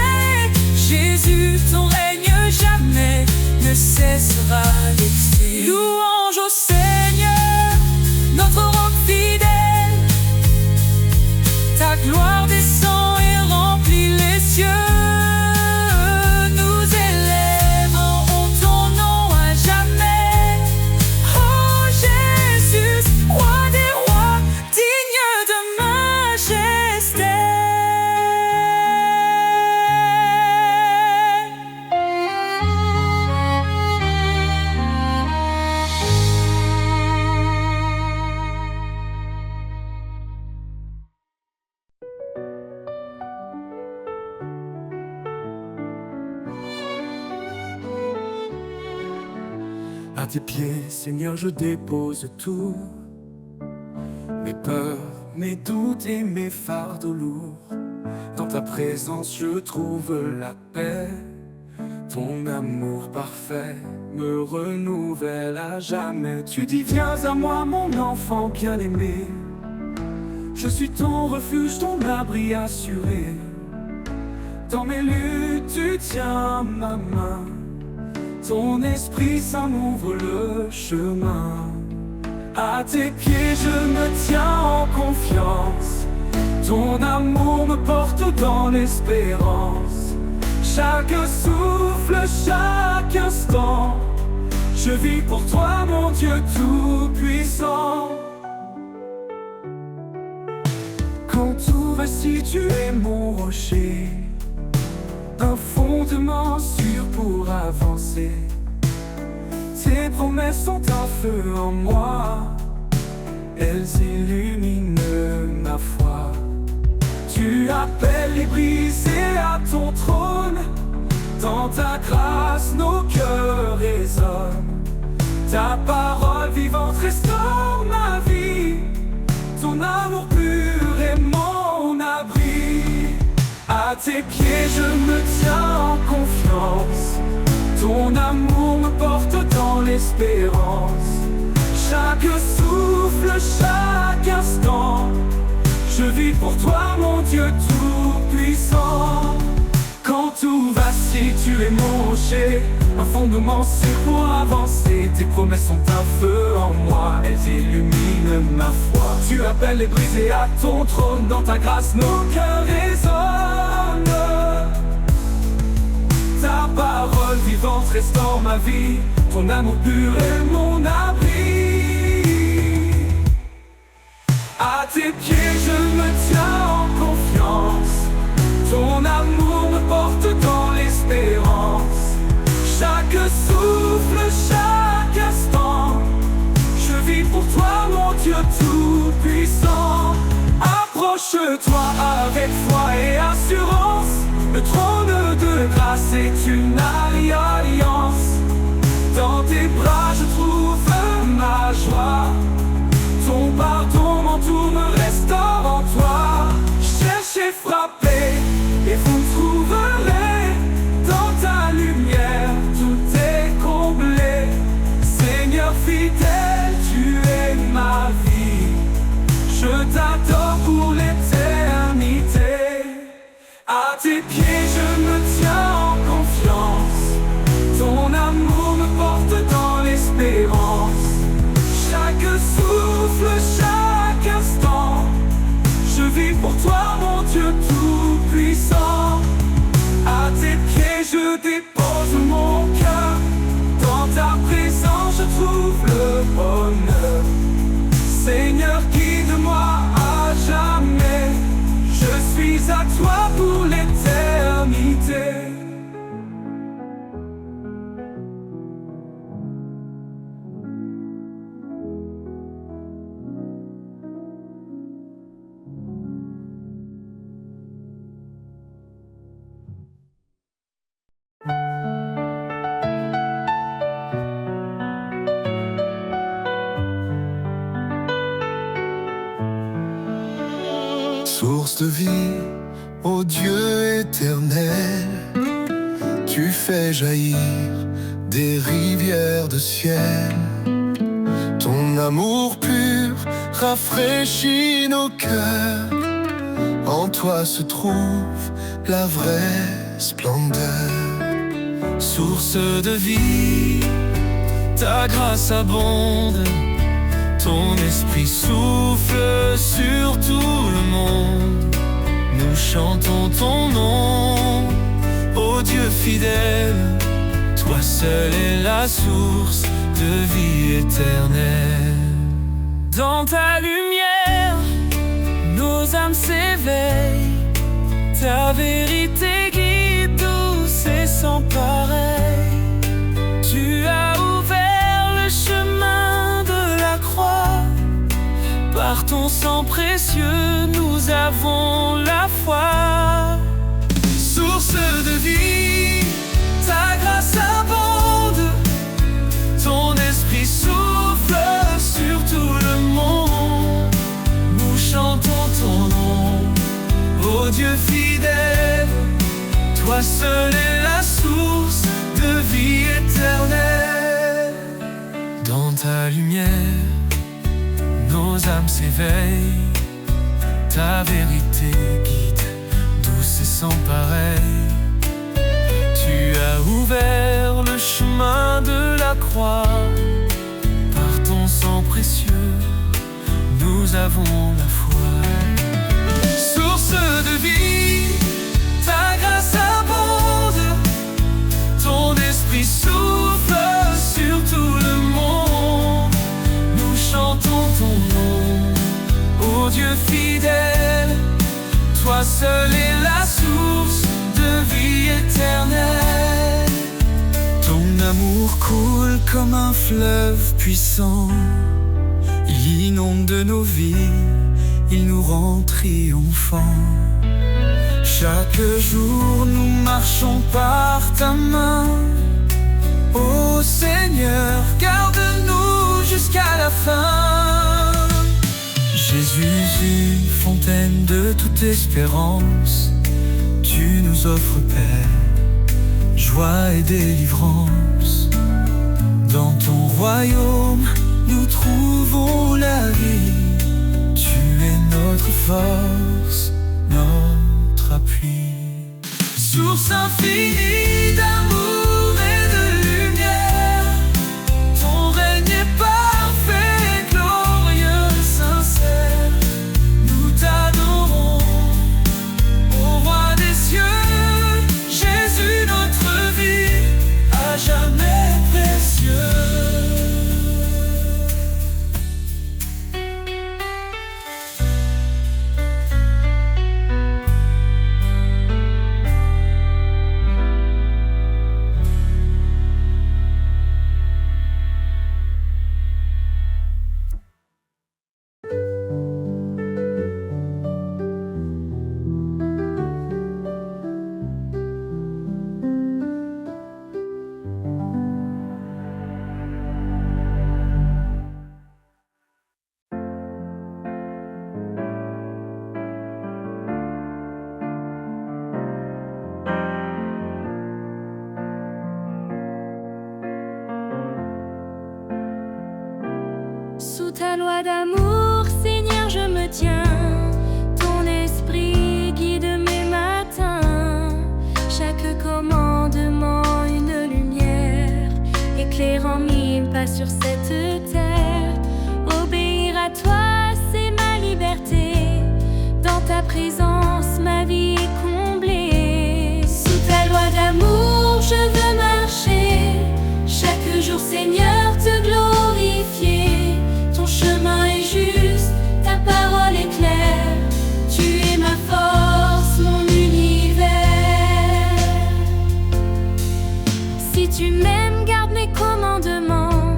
Jésus, ton règne jamais ne cessera d'exister. Louange au Seigneur, notre roc fidèle. Ta gloire descend et remplit les cieux. Nous élèverons ton nom à jamais. Oh Jésus, roi des rois, digne de majesté. À tes pieds, Seigneur, je dépose tout. Mes peurs, mes doutes et mes fardeaux lourds. Dans ta présence, je trouve la paix. Ton amour parfait me renouvelle à jamais. Tu dis, viens à moi, mon enfant bien-aimé. Je suis ton refuge, ton abri assuré. Dans mes luttes, tu tiens ma main. Ton esprit saint m'ouvre le chemin. À tes pieds je me tiens en confiance. Ton amour me porte dans l'espérance. Chaque souffle, chaque instant, je vis pour toi mon Dieu tout-puissant. Quand tout vacille, tu es mon rocher, un fondement sûr pour avancer. Tes promesses sont un feu en moi, elles illuminent ma foi. Tu appelles les brisés à ton trône. Dans ta grâce nos cœurs résonnent. Ta parole vivante restaure ma vie. Ton amour pur est mon abri. À tes pieds je me tiens en confiance. Ton amour me porte dans l'espérance. Chaque souffle, chaque instant, je vis pour toi mon Dieu tout-puissant. Quand tout vacille, tu es mon rocher, un fondement sûr pour avancer. Tes promesses sont un feu en moi, elles illuminent ma foi. Tu appelles les brisés à ton trône. Dans ta grâce nos cœurs résonnent. Ta parole vivante restaure ma vie. Ton amour pur est mon abri. À tes pieds je me tiens en confiance. Ton amour me porte dans l'espérance. Chaque souffle, chaque instant, je vis pour toi mon Dieu tout-puissant. Approche-toi avec foi et assurance. Le trône de grâce est une alliance. Dans tes bras je trouve ma joie. Ton pardon m'entoure, me restaure en toi. Cherchez, frappez et vous trouverez. Dans ta lumière tout est comblé. Seigneur fidèle, tu es ma vie. Je t'adore pour l'éternité. À tes pieds je me tiens en confiance. Ton amour me porte dans l'espérance. Chaque souffle, chaque instant, je vis pour toi mon Dieu tout-puissant. À tes pieds je dépose mon cœur. Dans ta présence je trouve le bonheur. Seigneur, guide-moi à jamais. Je suis à toi pour l'éternité. source de vie, ô Dieu éternel. Tu fais jaillir des rivières de ciel. Ton amour pur rafraîchit nos cœurs. En toi se trouve la vraie splendeur. Source de vie, ta grâce abonde. Ton esprit souffle sur tout le monde. Nous chantons ton nom, ô Dieu fidèle. Toi seul es la source de vie éternelle. Dans ta lumière, nos âmes s'éveillent. Ta vérité guide douce et sans pareil. Tu as ouvert le chemin de la croix. Par ton sang précieux, nous avons la foi. Source de vie, ta grâce abonde. Ton esprit souffle sur tout le monde. Nous chantons ton nom, ô Dieu fidèle. Toi seul es la source de vie éternelle. Dans ta lumière, nos âmes s'éveillent. Ta vérité guide, douce et sans pareil. Tu as ouvert le chemin de la croix. Par ton sang précieux, nous avons la foi. Source de vie, ta grâce abonde. Ton esprit souffle sur tout le monde. Nous chantons ton nom, ô Dieu fidèle. Toi seul es la source de vie éternelle. Ton amour coule comme un fleuve puissant. Il inonde nos vies, il nous rend triomphants. Chaque jour nous marchons par ta main. Ô Seigneur, garde-nous jusqu'à la fin. Jésus, fontaine de toute espérance, tu nous offres paix, joie et délivrance. Dans ton royaume, nous trouvons la vie. Tu es notre force, notre appui. Source infinie d'amour et de lumière, ton règne est parfait, glorieux, sincère. Nous t'adorons, ô roi des cieux, Jésus notre vie, à jamais précieux. Sous ta loi d'amour, Seigneur, je me tiens. Ton esprit guide mes matins. Chaque commandement, une lumière éclairant mille pas sur cette terre. Obéir à toi, c'est ma liberté. Dans ta présence, ma vie est comblée. Sous ta loi d'amour, je veux marcher. Chaque jour, Seigneur, te glorifier. Ton chemin est juste, ta parole est claire. Tu es ma force, mon univers. Si tu m'aimes, garde mes commandements.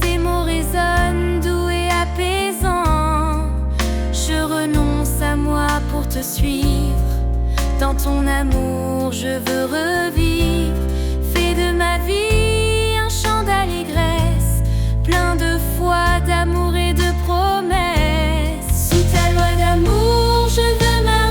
Ces mots résonnent, doux et apaisants. Je renonce à moi pour te suivre. Dans ton amour, je veux revivre. Fais de ma vie un chant d'allégresse, plein de foi, d'amour et de promesses. Sous ta loi d'amour, je veux marcher.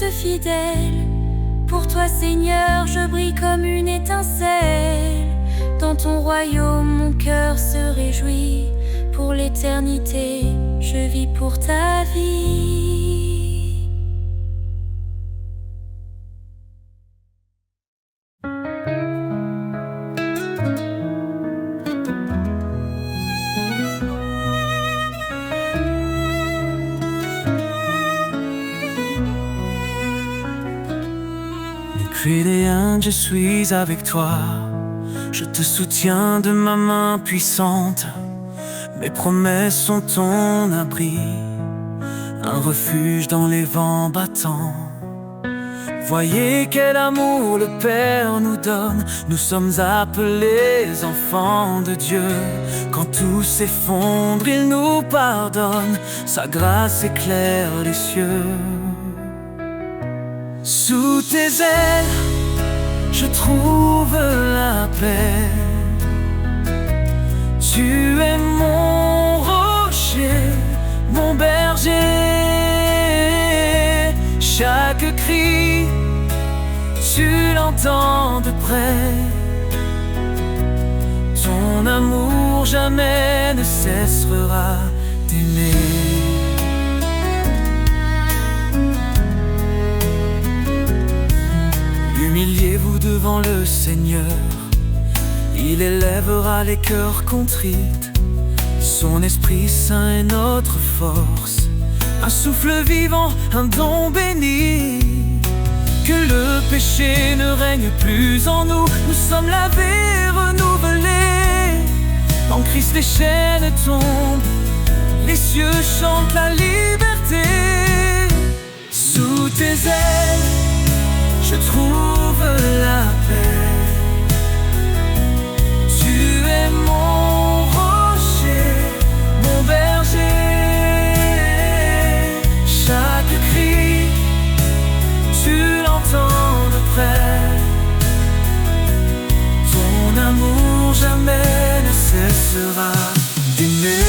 reste fidèle. Pour toi, Seigneur, je brille comme une étincelle. Dans ton royaume, mon cœur se réjouit. Pour l'éternité, je vis pour ta vie. Nucléen, je suis avec toi. Je te soutiens de ma main puissante. Mes promesses sont ton abri, un refuge dans les vents battants. Voyez quel amour le Père nous donne. Nous sommes appelés enfants de Dieu. Quand tout s'effondre, il nous pardonne. Sa grâce éclaire les cieux. Sous tes ailes, je trouve la paix. Tu es mon rocher, mon berger. Chaque cri, tu l'entends de près. Ton amour jamais ne cessera d'aimer. Humiliez-vous devant le Seigneur. Il élèvera les cœurs contrits. Son Esprit Saint est notre force. Un souffle vivant, un don béni. Que le péché ne règne plus en nous. Nous sommes lavés, renouvelés. En Christ les chaînes tombent. Les cieux chantent la liberté. Sous tes ailes, je trouve la paix. Tu es mon rocher, mon berger. Chaque cri, tu l'entends de près. Ton amour jamais ne cessera d'aimer.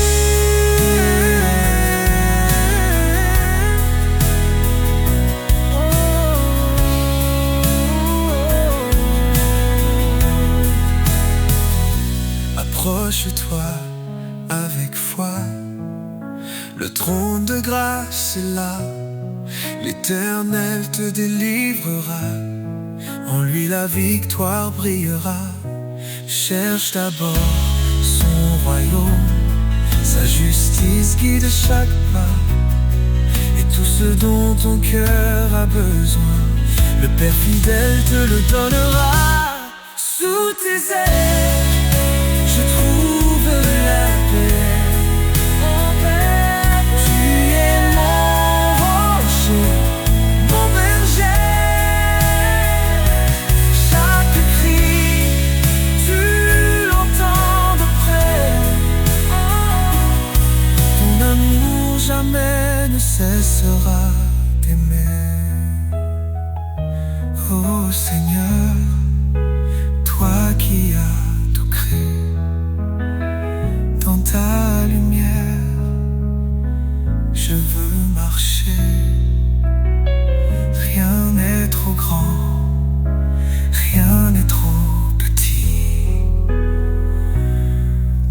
Approche-toi avec foi, le trône de grâce est là. L'Éternel te délivrera, en lui la victoire brillera. Cherche d'abord son royaume, sa justice guide chaque pas. Et tout ce dont ton cœur a besoin, le Père fidèle te le donnera. Sous tes ailes, je trouve la paix. Tu es mon rocher, mon berger. Chaque cri, tu l'entends de près. Ton amour jamais ne cessera d'aimer. Oh Seigneur, toi qui as tout créé, dans ta lumière, je veux marcher. Rien n'est trop grand, rien n'est trop petit.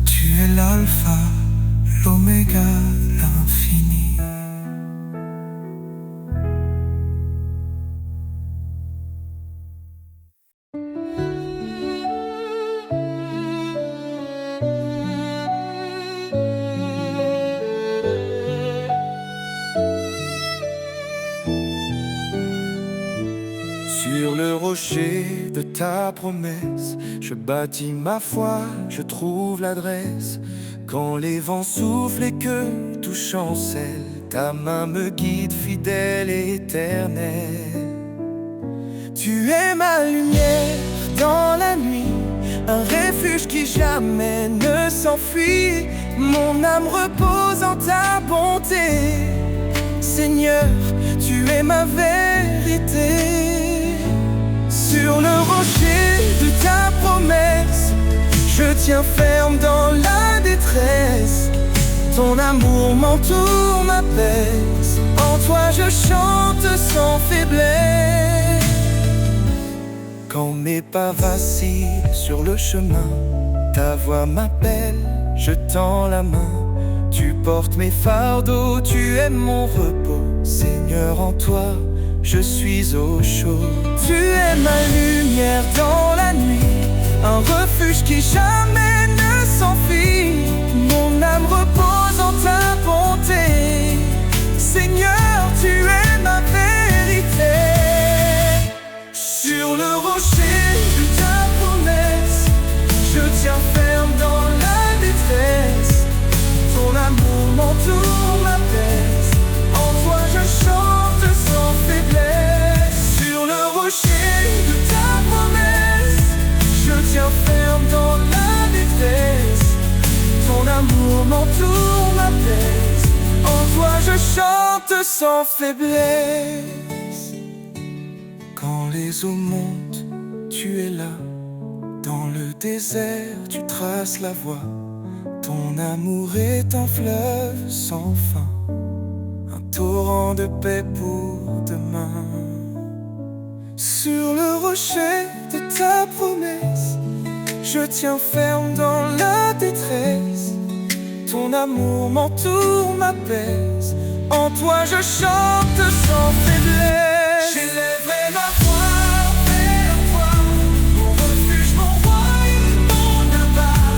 Tu es l'alpha, l'oméga, l'infini. Sur le rocher de ta promesse, je bâtis ma foi, je trouve l'adresse. Quand les vents soufflent et que tout chancelle, ta main me guide fidèle et éternelle. Tu es ma lumière dans la nuit, un refuge qui jamais ne s'enfuit. Mon âme repose en ta bonté. Seigneur, tu es ma vérité. Sur le rocher de ta promesse, je tiens ferme dans la détresse. Ton amour m'entoure, m'apaise. En En toi je chante sans faiblesse. Quand mes pas vacillent sur le chemin, ta voix m'appelle, je tends la main. Tu portes mes fardeaux, tu es mon repos. Seigneur, en toi, je suis au chaud. Tu es ma lumière dans la nuit, un refuge qui jamais ne s'enfuit. Mon âme repose en ta bonté. Seigneur, tu es ma vérité. Sur le rocher de ta promesse, je tiens ferme dans la détresse. Ton amour m'entoure, m'apaise. En toi je chante sans faiblesse. Sur le rocher de ta promesse, je tiens ferme dans la détresse. Ton amour m'entoure, m'apaise. En toi je chante sans faiblesse. Quand les eaux montent, tu es là. Dans le désert, tu traces la voie. Ton amour est un fleuve sans fin, un torrent de paix pour demain. Sur le rocher de ta promesse, je tiens ferme dans la détresse. Ton amour m'entoure, m'apaise. En toi je chante sans faiblesse. J'élèverai ma voix vers toi, mon refuge, mon roi et mon abat.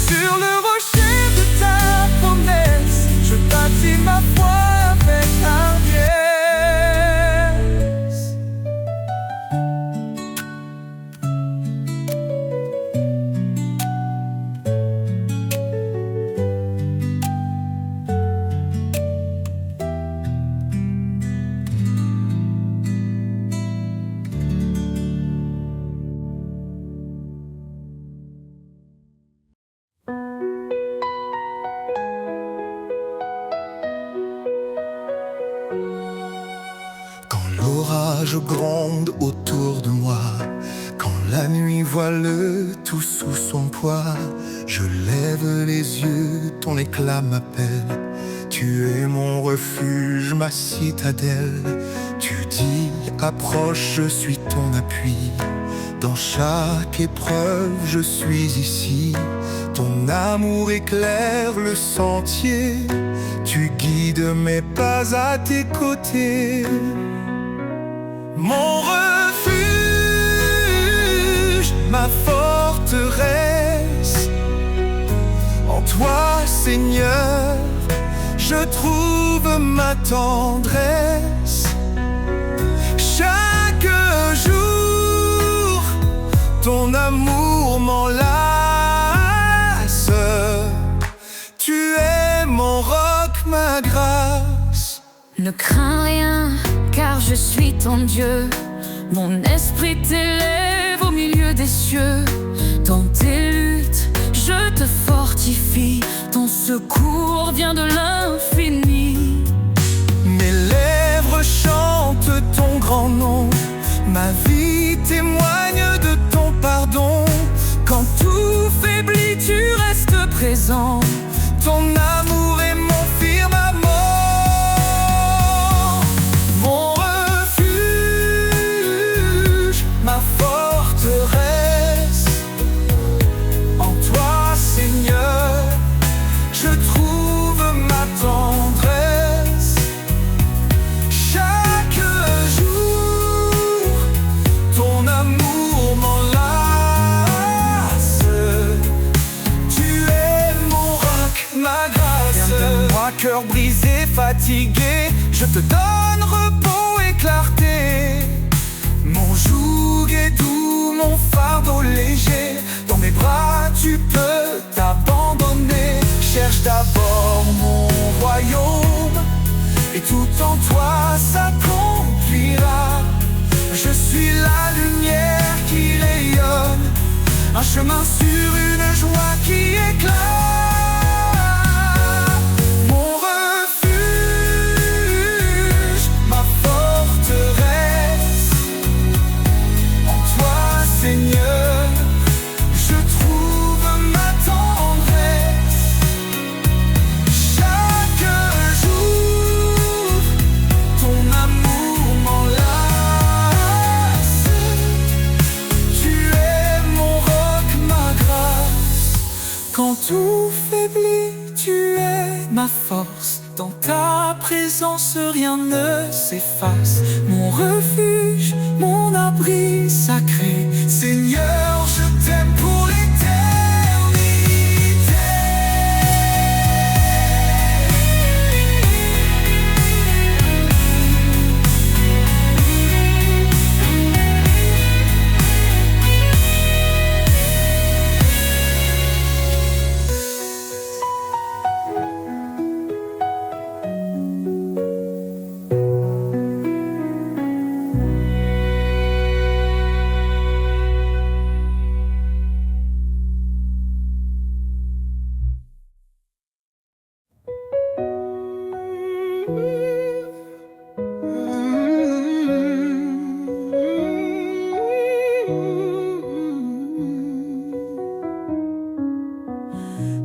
Sur le rocher de ta promesse, je bâtis ma foi avec hardiesse. L'orage gronde autour de moi, quand la nuit voile tout sous son poids, je lève les yeux, ton éclat m'appelle. Tu es mon refuge, ma citadelle. Tu dis, approche, je suis ton appui. Dans chaque épreuve, je suis ici. Ton amour éclaire le sentier. Tu guides mes pas à tes côtés. Mon refuge, ma forteresse, en toi, Seigneur, je trouve ma tendresse. Chaque jour, ton amour m'enlace. Tu es mon roc, ma grâce. Ne crains rien, car je suis ton Dieu. Mon esprit t'élève au milieu des cieux. Dans tes luttes, je te fortifie. Ton secours vient de l'infini. Mes lèvres chantent ton grand nom. Ma vie témoigne de ton pardon. Quand tout faiblit, tu restes présent. Ton amour est mon firmament. Cœur brisé, fatigué, je te donne repos et clarté. Mon joug est doux, mon fardeau léger. Dans mes bras tu peux t'abandonner. Cherche d'abord mon royaume, et tout en toi s'accomplira. Je suis la lumière qui rayonne, un chemin sur une joie qui éclate. Seigneur, je trouve ma tendresse. Chaque jour, ma force. Dans ta présence, rien ne s'efface. Mon refuge, mon abri sacré. Seigneur, je t'aime pour l'éternité.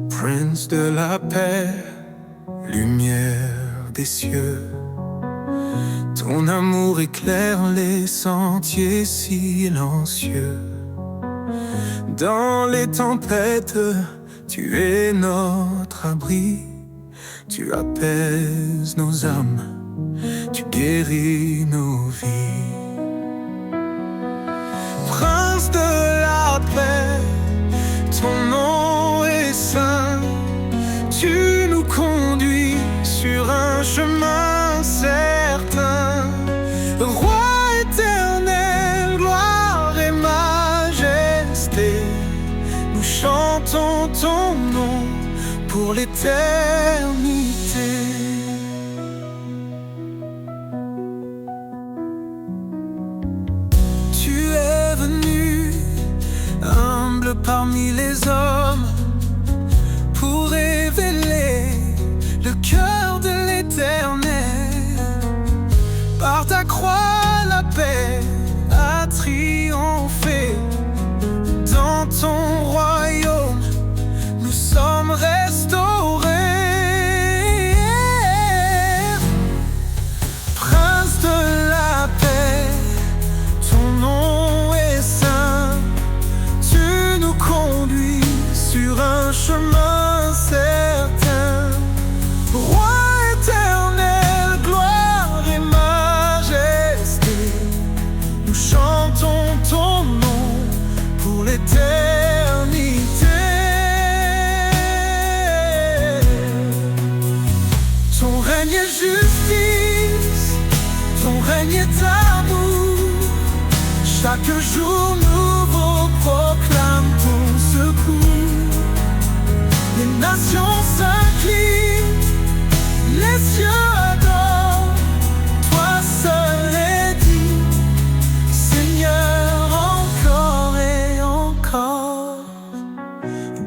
Prince de la paix, lumière des cieux, ton amour éclaire les sentiers silencieux. Dans les tempêtes, tu es notre abri. Tu apaises nos âmes, tu guéris nos vies. Prince de la paix, ton nom est saint. Tu nous conduis sur un chemin certain. Roi éternel, gloire et majesté, nous chantons ton nom pour l'éternité. Tu es venu, humble parmi les hommes, pour révéler le cœur de l'Éternel. Par ta croix, la paix a triomphé. Dans ton royaume, nous sommes restaurés. Prince de la paix, ton nom est saint. Tu nous conduis sur un chemin certain. Roi éternel, gloire et majesté, nous chantons ton nom pour l'éternité. Ton règne est justice, ton règne est amour. Chaque jour nouveau proclame ton secours. Les nations s'inclinent, les cieux adorent. Toi seul est digne, Seigneur, encore et encore.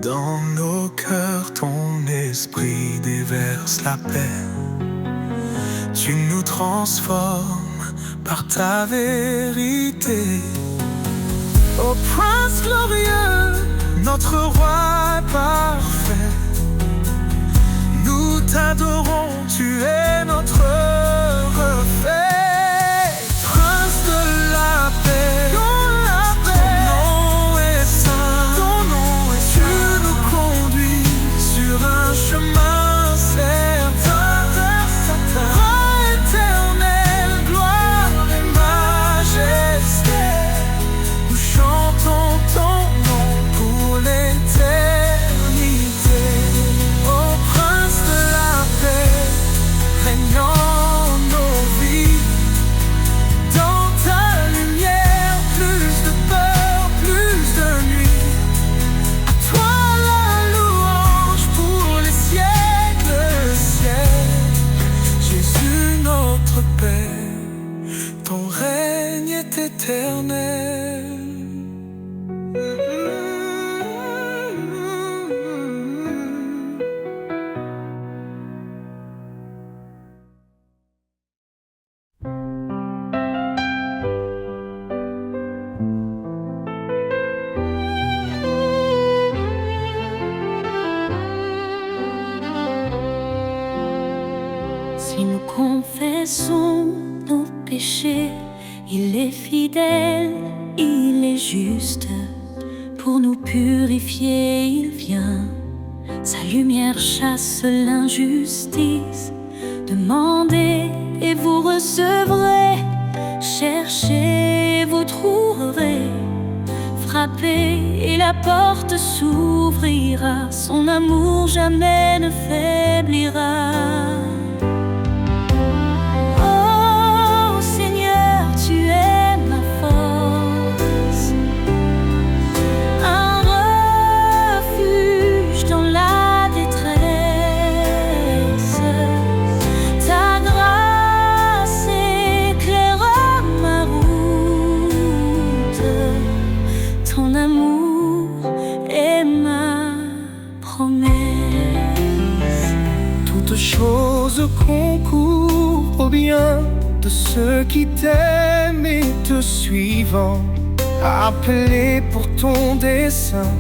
Dans nos cœurs, ton esprit déverse la paix. Tu nous transformes par ta vérité. Ô Prince glorieux, notre roi parfait, nous t'adorons, tu es notre reflet. Prince de la paix, ton nom est saint, ton nom est saint. Tu nous conduis sur un chemin certain. Roi éternel, gloire et majesté, nous chantons ton nom pour l'éternité. Ô Prince de la paix, régnant nos vies. Dans ta lumière, plus de peur, plus de nuit. À toi la louange pour les siècles, siècles. Jésus notre Père, ton règne est éternel. Si nous confessons nos péchés, il est fidèle, il est juste. Pour nous purifier, il vient Sa lumière chasse l'injustice. Demandez et vous recevrez. Cherchez, vous trouverez. Frappez et la porte s'ouvrira. Son amour jamais ne faiblira. Oh Seigneur, tu es ma force, un refuge dans la détresse. Ta grâce éclaire ma route. Ton amour est ma promesse. Toutes choses concourent au bien de ceux qui t'aiment et te suivent. Appelé pour ton dessein,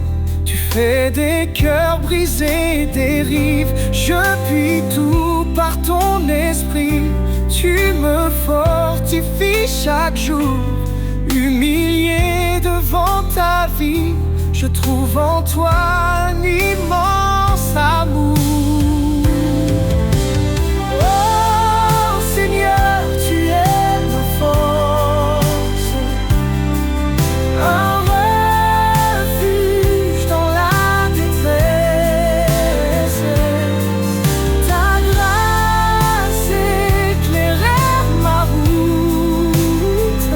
tu fais des cœurs brisés, des rives. Je puis tout par ton esprit. Tu me fortifies chaque jour. Humilié devant ta vie, je trouve en toi un immense amour. Oh Seigneur, tu es ma force, un refuge dans la détresse. Ta grâce éclaire ma route.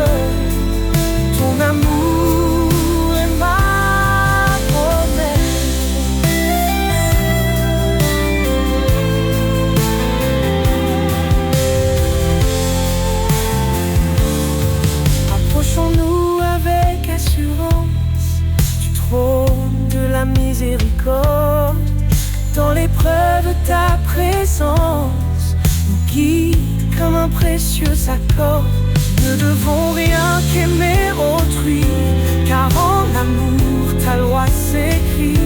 Ton amour est ma promesse. Approchons-nous avec assurance du trône de la miséricorde. Dans l'épreuve, ta présence nous guide comme un précieux accord. Ne devons rien qu'aimer autrui, car en amour ta loi s'écrit.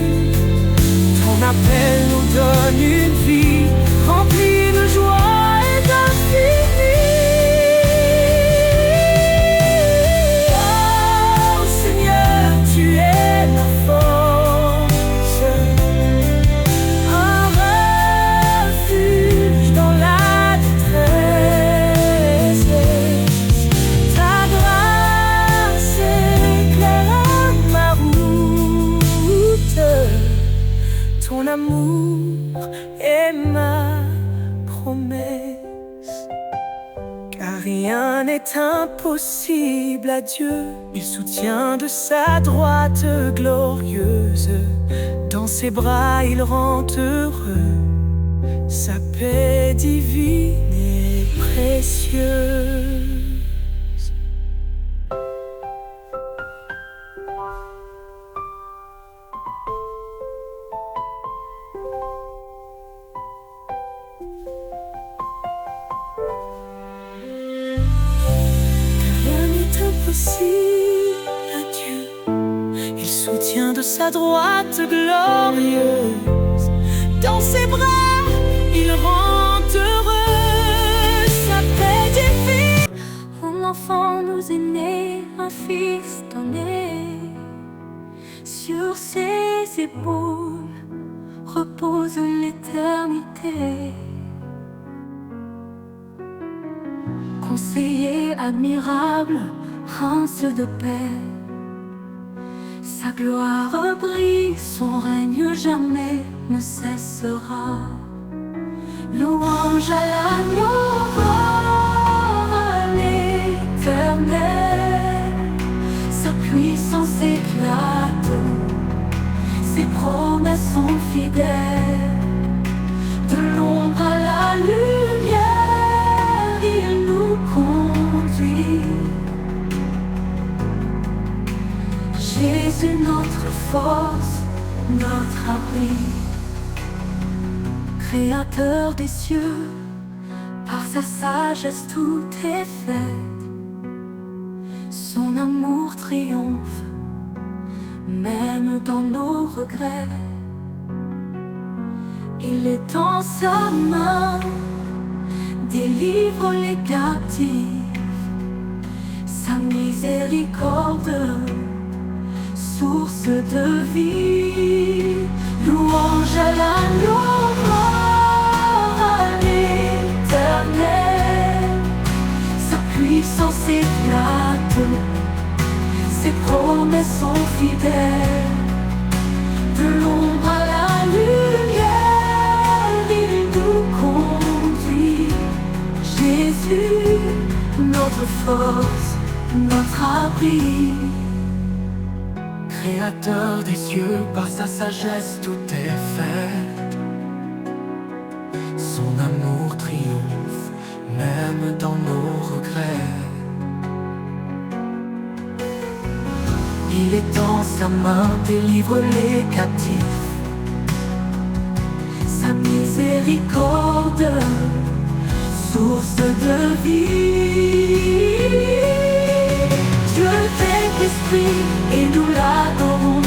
Ton appel nous donne une vie remplie de joie et d'infini. Oh Seigneur, tu es ma force, un refuge dans la détresse. Ta grâce éclaire ma route. Ton amour est ma promesse. Car rien n'est impossible à Dieu. Il soutient de sa droite glorieuse. Dans ses bras il rend heureux. Sa paix divine et précieuse. Rien n'est impossible à Dieu. Il soutient de sa droite glorieuse. Dans ses bras, il rend heureux. Sa paix divine. Un enfant nous est né, un fils donné. Sur ses épaules repose l'éternité. Conseiller admirable, prince de paix. Sa gloire brille, son règne jamais ne cessera. Louange à l'agneau, à l'Éternel. Sa puissance éclate, ses promesses sont fidèles. De l'ombre à la lumière, il nous conduit. Jésus notre force, notre abri. Créateur des cieux, par sa sagesse tout est fait. Son amour triomphe, même dans nos regrets. Il étend sa main, délivre les captifs. Sa miséricorde, source de vie. Louange à l'agneau mort à l'Éternel. Sa puissance éclate, ses promesses sont fidèles. De l'ombre à la lumière, il nous conduit. Jésus, notre force, notre abri. Créateur des cieux, par sa sagesse tout est fait. Son amour triomphe, même dans nos regrets. Il étend sa main, délivre les captifs. Sa miséricorde, source de vie. Dieu est esprit et nous l'adorons.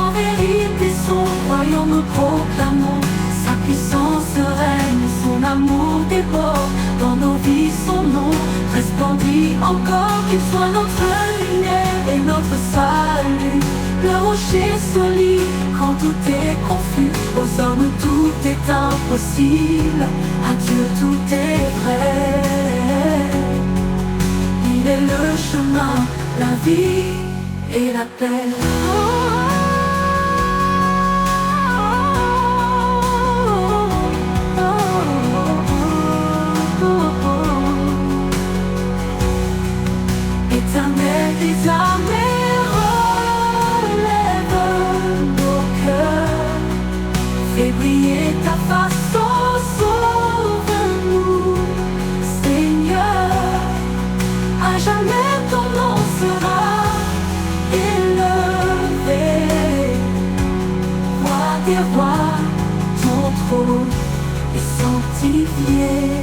En vérité son royaume nous proclamons. Sa puissance règne, son amour déborde. Dans nos vies son nom resplendit encore. Qu'il soit notre lumière et notre salut. Le rocher solide quand tout est confus. Aux hommes tout est impossible, à Dieu tout est vrai. Il est le chemin, la vie et la paix. Éternel des armées, relève nos cœurs. Fais briller ta face, oh, sauve-nous, Seigneur. À jamais ton nom sera élevé. Roi des rois, ton trône est sanctifié.